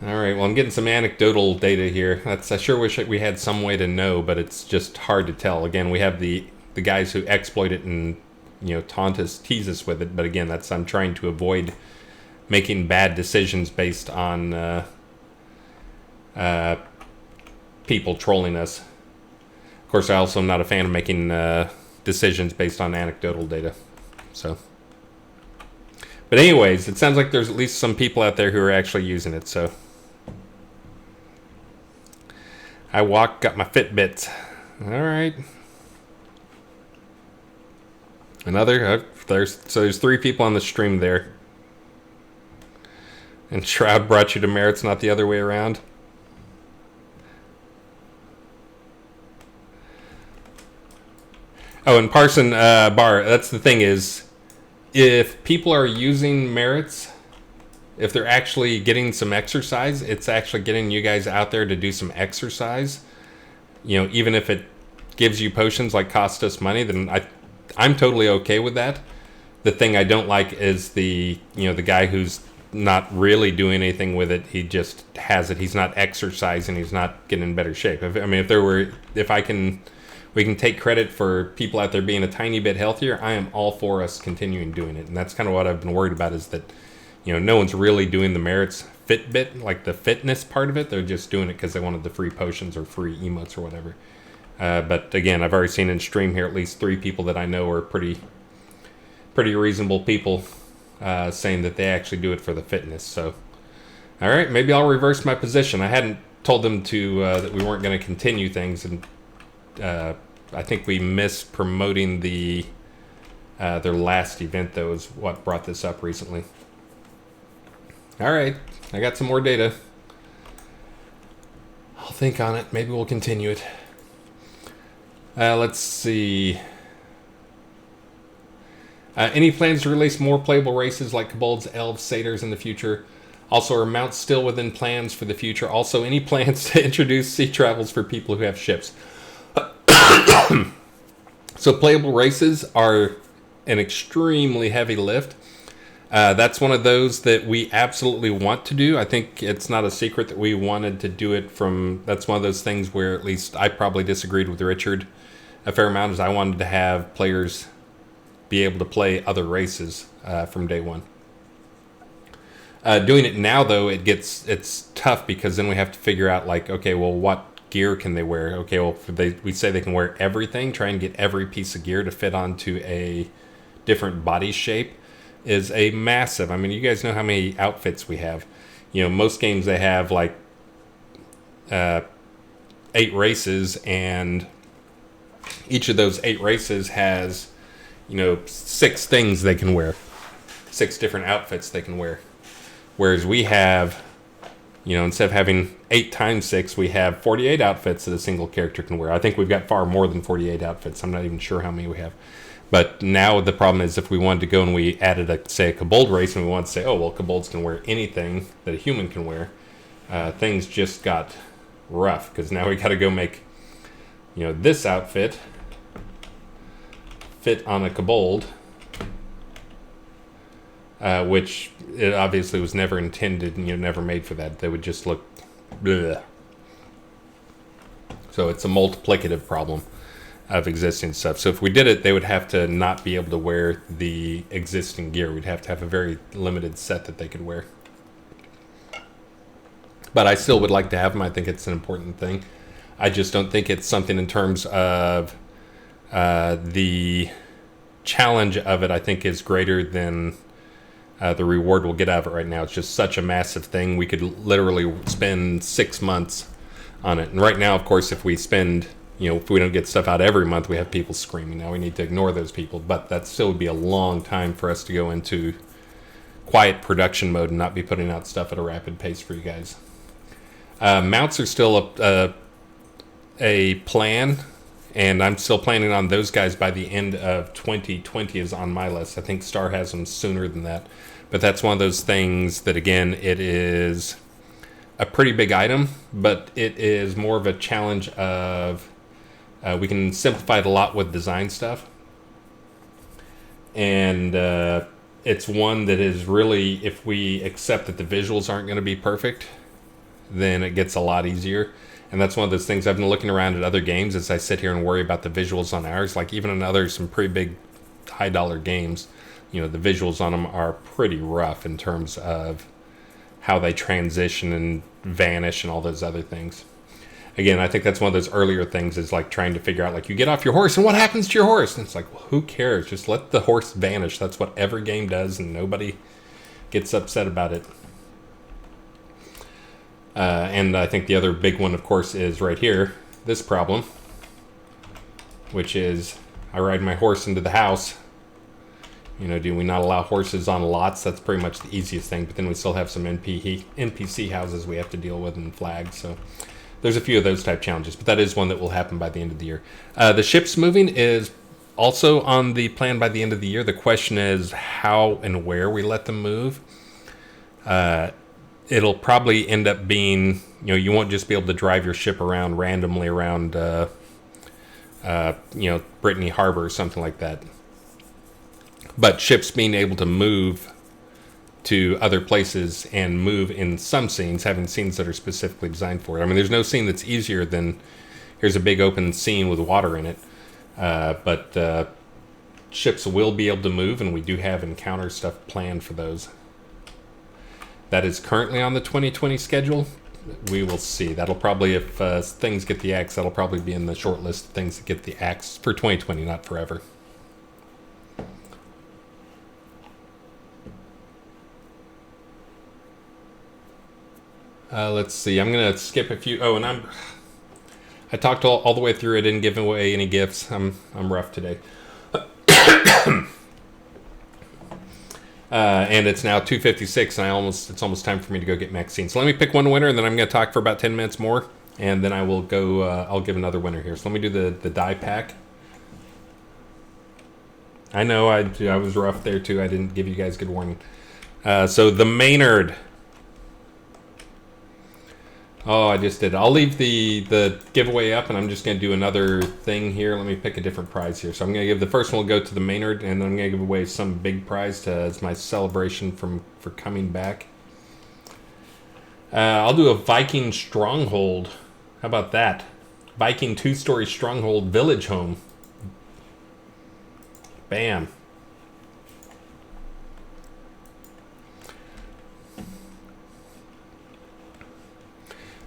All right, well, I'm getting some anecdotal data here. I sure wish we had some way to know, but it's just hard to tell. Again, we have the guys who exploit it and, tease us with it. But again, I'm trying to avoid making bad decisions based on people trolling us. Of course, I also am not a fan of making decisions based on anecdotal data. So, but anyways, it sounds like there's at least some people out there who are actually using it. So, I got my Fitbit. All right. Another. There's 3 people on the stream there. And Shroud brought you to merits, not the other way around. Oh, and Parson Bar, that's the thing, is if people are using merits, if they're actually getting some exercise, it's actually getting you guys out there to do some exercise. Even if it gives you potions like cost us money, then I'm totally okay with that. The thing I don't like is the guy who's not really doing anything with it. He just has it. He's not exercising. He's not getting in better shape. We can take credit for people out there being a tiny bit healthier, I am all for us continuing doing it. And that's kind of what I've been worried about, is that, no one's really doing the merits Fitbit, like the fitness part of it. They're just doing it because they wanted the free potions or free emotes or whatever. But again, I've already seen in stream here at least 3 people that I know are pretty reasonable people saying that they actually do it for the fitness. So, all right, maybe I'll reverse my position. I hadn't told them to that we weren't going to continue things, and I think we missed promoting their last event, though, is what brought this up recently. All right, I got some more data. I'll think on it. Maybe we'll continue it. Let's see. Any plans to release more playable races like kobolds, elves, satyrs in the future? Also, are mounts still within plans for the future? Also, any plans to introduce sea travels for people who have ships? So playable races are an extremely heavy lift. That's one of those that we absolutely want to do. I think it's not a secret that we wanted to do it that's one of those things where at least I probably disagreed with Richard a fair amount, is I wanted to have players be able to play other races from day one. Doing it now, though, it's tough, because then we have to figure out, like, okay, well, what gear can they wear? Okay, well, we say they can wear everything, try and get every piece of gear to fit onto a different body shape is a massive. I mean, you guys know how many outfits we have. Most games they have like 8 races, and each of those 8 races has 6 things they can wear, 6 different outfits they can wear. Whereas we have, instead of having 8 times 6, we have 48 outfits that a single character can wear. I think we've got far more than 48 outfits. I'm not even sure how many we have. But now the problem is, if we wanted to go and we added a kobold race, and we wanted to say, oh, well, kobolds can wear anything that a human can wear, things just got rough, because now we got to go make, this outfit fit on a kobold, which it obviously was never intended and never made for that. They would just look bleh. So it's a multiplicative problem. of existing stuff. So if we did it, they would have to not be able to wear the existing gear. We'd have to have a very limited set that they could wear. But I still would like to have them. I think it's an important thing. I just don't think it's something in terms of the challenge of it, I think, is greater than the reward we'll get out of it right now. It's just such a massive thing. We could literally spend 6 months on it. And right now, of course, if we spend, if we don't get stuff out every month, we have people screaming. Now we need to ignore those people. But that still would be a long time for us to go into quiet production mode and not be putting out stuff at a rapid pace for you guys. Mounts are still a plan, and I'm still planning on those guys by the end of 2020 is on my list. I think Star has them sooner than that. But that's one of those things that, again, it is a pretty big item, but it is more of a challenge of we can simplify it a lot with design stuff. And it's one that is really, if we accept that the visuals aren't going to be perfect, then it gets a lot easier. And that's one of those things I've been looking around at other games as I sit here and worry about the visuals on ours. Like even in other, some pretty big high dollar games, the visuals on them are pretty rough in terms of how they transition and vanish and all those other things. Again, I think that's one of those earlier things is like trying to figure out, like, you get off your horse and what happens to your horse? And it's like, well, who cares? Just let the horse vanish. That's what every game does, and nobody gets upset about it. And I think the other big one, of course, is right here, this problem, which is I ride my horse into the house. Do we not allow horses on lots? That's pretty much the easiest thing. But then we still have some NPC houses we have to deal with and flags. So there's a few of those type challenges. But that is one that will happen by the end of the year. The ships moving is also on the plan by the end of the year. The question is how and where we let them move. It'll probably end up being, you won't just be able to drive your ship around randomly around, Brittany Harbor or something like that. But ships being able to move to other places and move in some scenes, having scenes that are specifically designed for it. I mean, there's no scene that's easier than here's a big open scene with water in it. But ships will be able to move, and we do have encounter stuff planned for those. That is currently on the 2020 schedule. We will see. That'll probably, if things get the axe, that'll probably be in the short list of things that get the axe for 2020, not forever. Let's see. I'm going to skip a few. Oh, and I talked all the way through. I didn't give away any gifts. I'm rough today. And it's now 2:56, and it's almost time for me to go get Maxine. So let me pick one winner, and then I'm going to talk for about 10 minutes more, and then I will go. I'll give another winner here. So let me do the die pack. I know I was rough there too. I didn't give you guys good warning. So the Maynard. Oh, I just did. I'll leave the giveaway up, and I'm just going to do another thing here. Let me pick a different prize here. So I'm going to give the first one will go to the Maynard, and then I'm going to give away some big prize as my celebration for coming back. I'll do a Viking Stronghold. How about that? Viking 2-story Stronghold Village Home. Bam.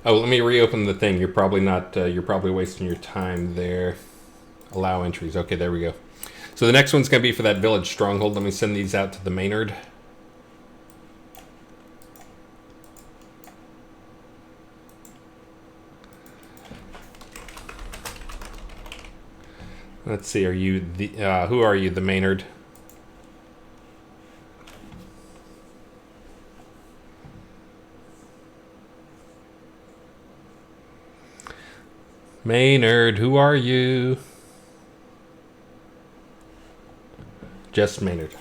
Oh, let me reopen the thing. You're probably not. You're probably wasting your time there. Allow entries. Okay, there we go. So the next one's going to be for that village stronghold. Let me send these out to the Maynard. Let's see. Are you the? Who are you? The Maynard. Maynard, who are you? Just Maynard.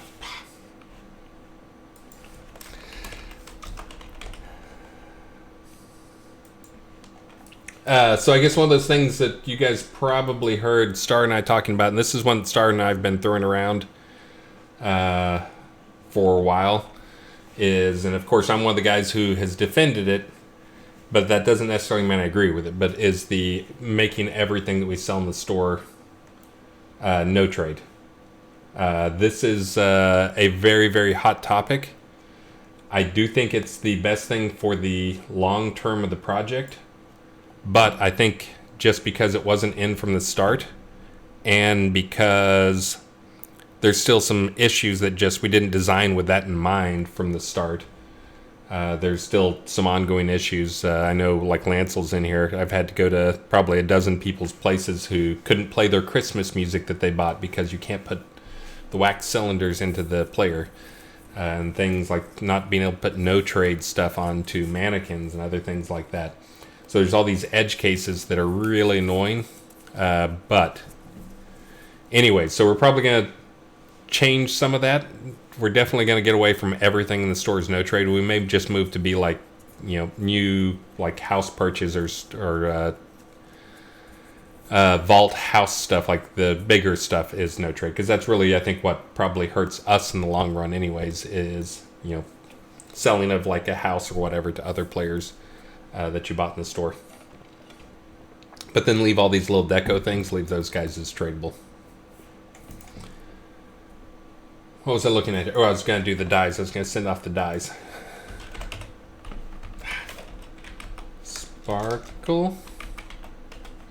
So I guess one of those things that you guys probably heard Star and I talking about, and this is one that Star and I have been throwing around for a while, is, and of course I'm one of the guys who has defended it, but that doesn't necessarily mean I agree with it, but is the making everything that we sell in the store No trade. This is a very, very hot topic. I do think it's the best thing for the long term of the project, but I think just because it wasn't in from the start, and because there's still some issues that just we didn't design with that in mind from the start. There's still some ongoing issues. I know, like Lancel's in here. I've had to go to probably a dozen people's places who couldn't play their Christmas music that they bought because you can't put the wax cylinders into the player. And things like not being able to put no trade stuff onto mannequins and other things like that. So there's all these edge cases that are really annoying. But anyway, so we're probably going to change some of that. We're definitely going to get away from everything in the stores no trade. We may just move to be like, new like house purchases or vault house stuff, like the bigger stuff is no trade, because that's really, I think, what probably hurts us in the long run anyways, is selling of like a house or whatever to other players that you bought in the store. But then leave all these little deco things, leave those guys as tradable. What was I looking at? Oh, I was going to do the dies. I was going to send off the dies. Sparkle.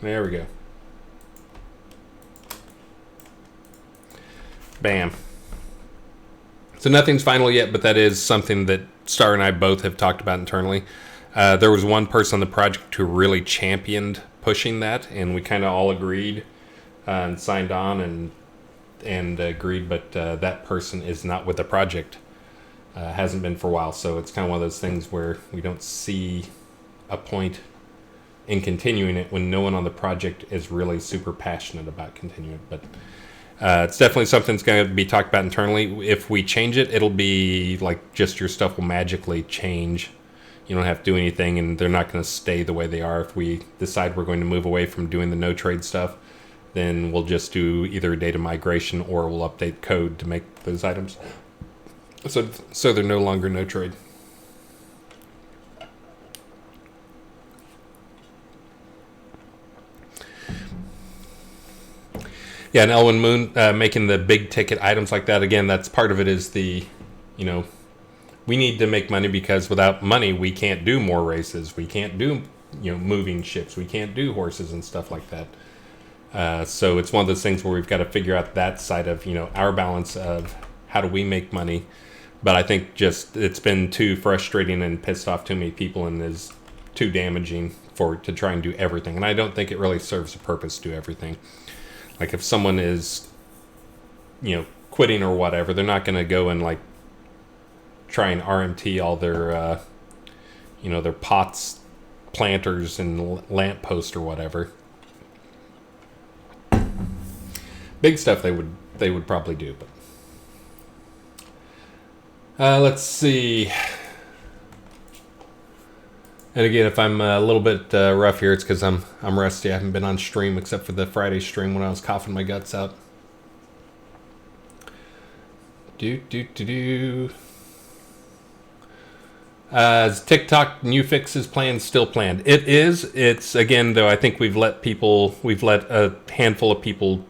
There we go. Bam. So nothing's final yet, but that is something that Star and I both have talked about internally. There was one person on the project who really championed pushing that, and we kind of all agreed and signed on and agreed, but that person is not with the project. Hasn't been for a while, so it's kind of one of those things where we don't see a point in continuing it when no one on the project is really super passionate about continuing it. But it's definitely something that's going to be talked about internally. If we change it, it'll be like just your stuff will magically change. You don't have to do anything, and they're not going to stay the way they are. If we decide we're going to move away from doing the no trade stuff, then we'll just do either data migration or we'll update code to make those items so they're no longer no trade. Yeah, and Elwin Moon making the big ticket items like that, again, that's part of it, is the, we need to make money, because without money we can't do more races, we can't do moving ships, we can't do horses and stuff like that. So it's one of those things where we've got to figure out that side of, our balance of how do we make money. But I think just it's been too frustrating and pissed off too many people, and is too damaging to try and do everything. And I don't think it really serves a purpose to do everything. Like if someone is, quitting or whatever, they're not going to go and like try and RMT all their, their pots, planters, and lampposts or whatever. Big stuff they would probably do, but let's see. And again, if I'm a little bit rough here, it's because I'm rusty. I haven't been on stream except for the Friday stream when I was coughing my guts out. Is TikTok new fixes planned? Still planned. It is. It's, again, though, I think we've let a handful of people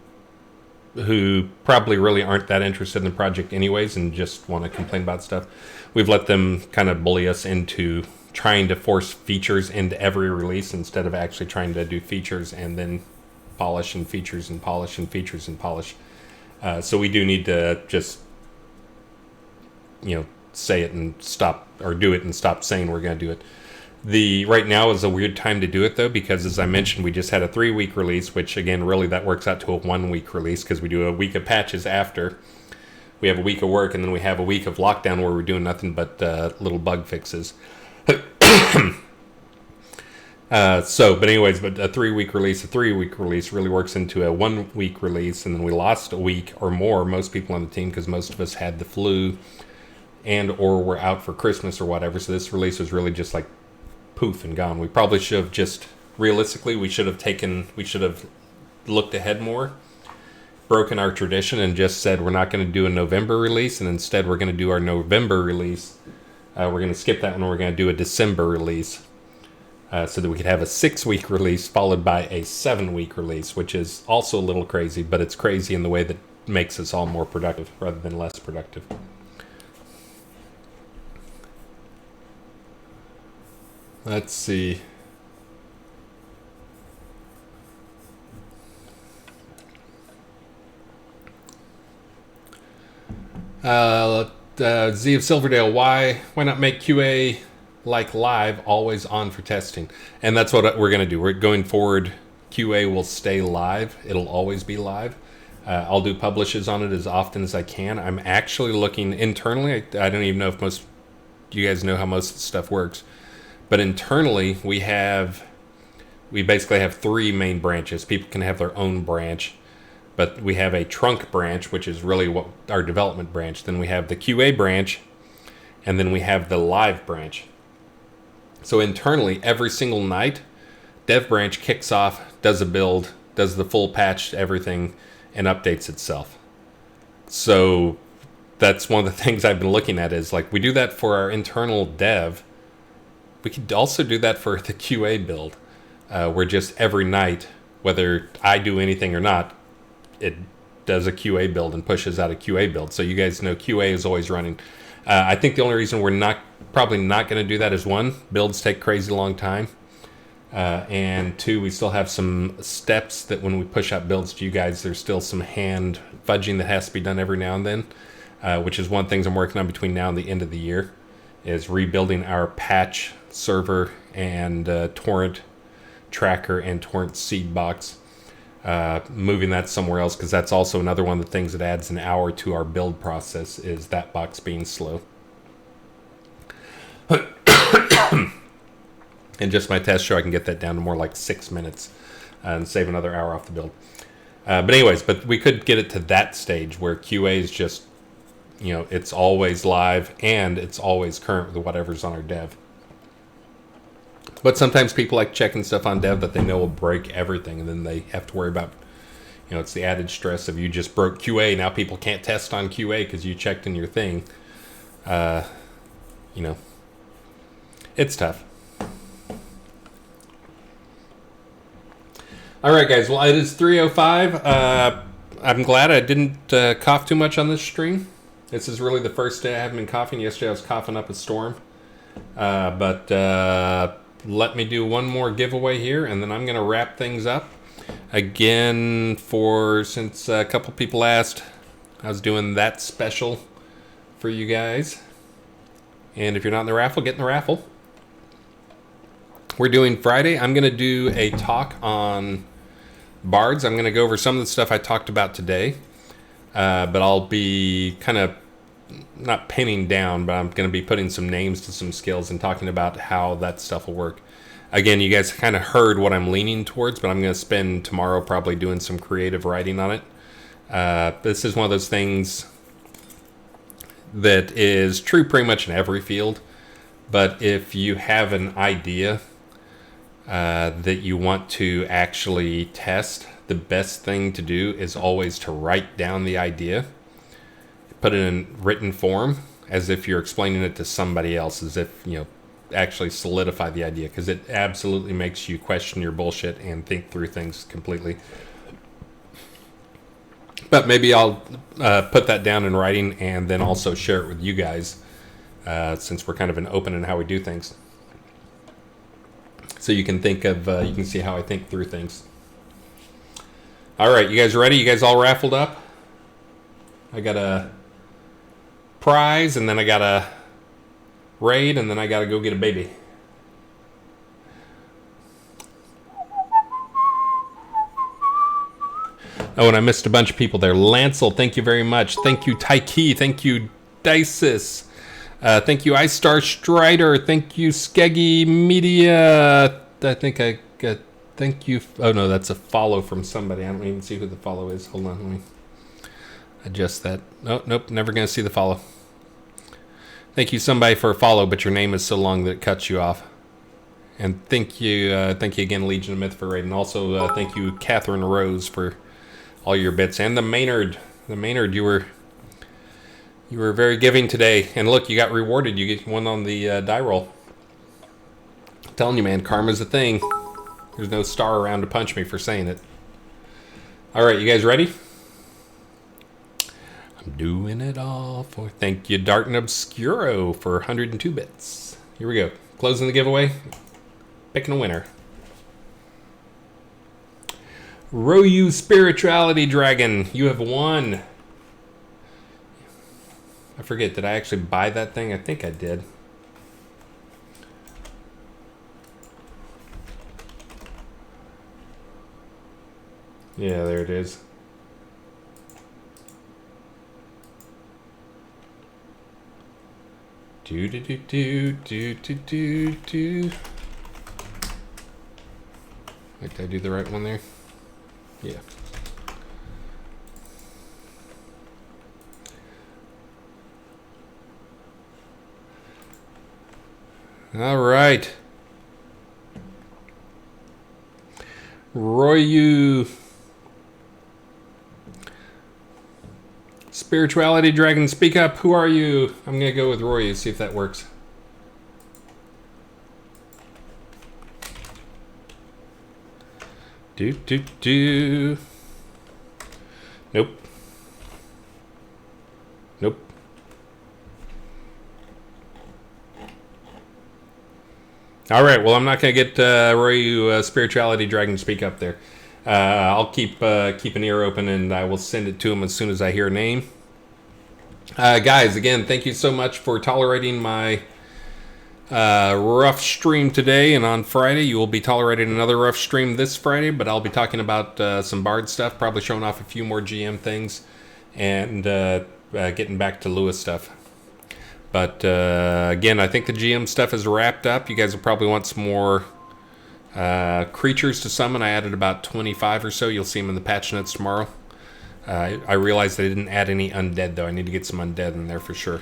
who probably really aren't that interested in the project anyways and just want to complain about stuff. We've let them kind of bully us into trying to force features into every release instead of actually trying to do features and then polish and features and polish and features and polish. So we do need to just, say it and stop, or do it and stop saying we're going to do it. Right now is a weird time to do it, though, because as I mentioned, we just had a 3-week release, which again, really that works out to a 1-week release, because we do a week of patches after. We have a week of work, and then we have a week of lockdown where we're doing nothing but little bug fixes. But anyways, but a 3-week release really works into a 1-week release, and then we lost a week or more, most people on the team, because most of us had the flu and or were out for Christmas or whatever, so this release was really just like poof and gone. We probably should have just, realistically, we should have looked ahead more, broken our tradition, and just said we're not going to do a November release, and instead we're going to do our November release. We're going to skip that one, we're going to do a December release. so that we could have a 6-week release followed by a 7-week release, which is also a little crazy, but it's crazy in the way that makes us all more productive rather than less productive. Let's see. Z of Silverdale, why not make QA like live always on for testing? And that's what we're going to do. We're going forward. QA will stay live. It'll always be live. I'll do publishes on it as often as I can. I'm actually looking internally. I don't even know if most you guys know how most of the stuff works, but internally we basically have 3 main branches. People can have their own branch, but we have a trunk branch, which is really what our development branch. Then we have the QA branch, and then we have the live branch. So internally, every single night, dev branch kicks off, does a build, does the full patch, everything, and updates itself. So that's one of the things I've been looking at is like we do that for our internal dev. We could also do that for the QA build, where just every night, whether I do anything or not, it does a QA build and pushes out a QA build. So you guys know QA is always running. I think the only reason we're probably not going to do that is 1, builds take crazy long time. And 2, we still have some steps that when we push out builds to you guys, there's still some hand fudging that has to be done every now and then, which is one of the things I'm working on between now and the end of the year, is rebuilding our patch server and torrent tracker and torrent seed box. Moving that somewhere else, because that's also another one of the things that adds an hour to our build process, is that box being slow. And just my test show, I can get that down to more like 6 minutes and save another hour off the build. But we could get it to that stage where QA is just, it's always live and it's always current with whatever's on our dev. But sometimes people like checking stuff on dev that they know will break everything, and then they have to worry about, it's the added stress of you just broke QA. Now people can't test on QA because you checked in your thing. It's tough. All right, guys. Well, it is 3:05. I'm glad I didn't cough too much on this stream. This is really the first day I haven't been coughing. Yesterday I was coughing up a storm. But let me do one more giveaway here, and then I'm going to wrap things up. Again, since a couple people asked, I was doing that special for you guys. And if you're not in the raffle, get in the raffle. We're doing Friday. I'm going to do a talk on bards. I'm going to go over some of the stuff I talked about today. But I'll be kind of not pinning down, but I'm going to be putting some names to some skills and talking about how that stuff will work. Again, you guys kind of heard what I'm leaning towards, but I'm going to spend tomorrow probably doing some creative writing on it. This is one of those things that is true pretty much in every field. But if you have an idea that you want to actually test, the best thing to do is always to write down the idea. Put it in written form as if you're explaining it to somebody else, as if, actually solidify the idea, because it absolutely makes you question your bullshit and think through things completely. But maybe I'll put that down in writing and then also share it with you guys, since we're kind of an open in how we do things. So you can think of, you can see how I think through things. All right, you guys ready? You guys all raffled up? I got a prize, and then I got a raid, and then I got to go get a baby. Oh, and I missed a bunch of people there. Lancel, thank you very much. Thank you, Taiki. Thank you, Dices. Thank you, Ice Star Strider. Thank you, Skeggy Media. I think I got... Thank you... Oh, no, that's a follow from somebody. I don't even see who the follow is. Hold on, let me adjust that. Oh, nope, never going to see the follow. Thank you, somebody, for a follow, but your name is so long that it cuts you off. And thank you again, Legion of Myth, for raiding. Also, thank you, Catherine Rose, for all your bits. And the Maynard. The Maynard, you were very giving today. And look, you got rewarded. You get one on the die roll. telling you, man, karma's a thing. There's no star around to punch me for saying it. All right, you guys ready? I'm doing it all for... Thank you, Dart and Obscuro, for 102 bits. Here we go. Closing the giveaway. Picking a winner. Royu Spirituality Dragon, you have won. I forget, did I actually buy that thing? I think I did. Yeah, there it is. Do do do do do do do do. Did I do the right one there? Yeah. All right. Royu Spirituality Dragon, speak up. Who are you? I'm gonna go with Royu, see if that works. Do do do. Nope. Nope. All right. Well, I'm not gonna get Royu Spirituality Dragon to speak up there. I'll keep an ear open, and I will send it to him as soon as I hear a name. Guys, again, thank you so much for tolerating my rough stream today, and on Friday you will be tolerating another rough stream this Friday, but I'll be talking about some Bard stuff, probably showing off a few more GM things, and getting back to Lewis stuff. But again, I think the GM stuff is wrapped up. You guys will probably want some more creatures to summon. I added about 25 or so. You'll see them in the patch notes tomorrow. I realized I didn't add any undead, though. I need to get some undead in there for sure.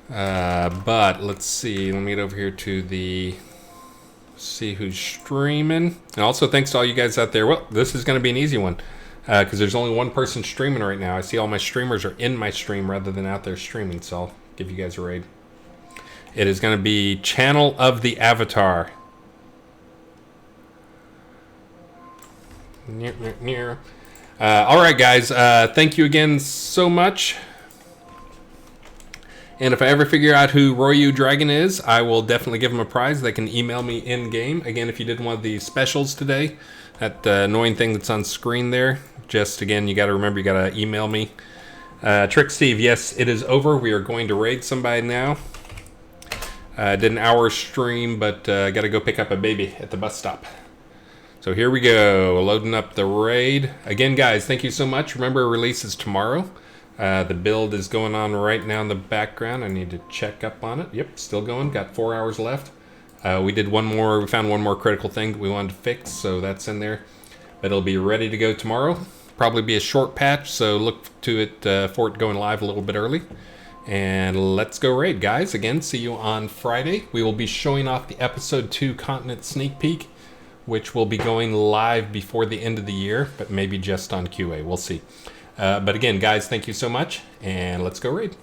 But let's see. Let me get over here to the... see who's streaming. And also thanks to all you guys out there. Well, this is going to be an easy one. Because there's only one person streaming right now. I see all my streamers are in my stream rather than out there streaming. So I'll give you guys a raid. It is going to be Channel of the Avatar. Alright guys, thank you again so much. And if I ever figure out who Royu Dragon is, I will definitely give him a prize. They can email me in-game. Again, if you did one of the specials today, that annoying thing that's on screen there, just again, you got to remember, you got to email me. Trick Steve, yes, it is over. We are going to raid somebody now. Did an hour stream, but I got to go pick up a baby at the bus stop. So here we go, loading up the raid. Again, guys, thank you so much. Remember, release is tomorrow. The build is going on right now in the background. I need to check up on it. Yep, still going. Got 4 hours left. We did one more. We found one more critical thing that we wanted to fix, so that's in there. But it'll be ready to go tomorrow. Probably be a short patch, so look to it for it going live a little bit early. And let's go raid, guys. Again, see you on Friday. We will be showing off the Episode 2 Continent Sneak Peek, which will be going live before the end of the year, but maybe just on QA. We'll see. But again, guys, thank you so much, and let's go raid.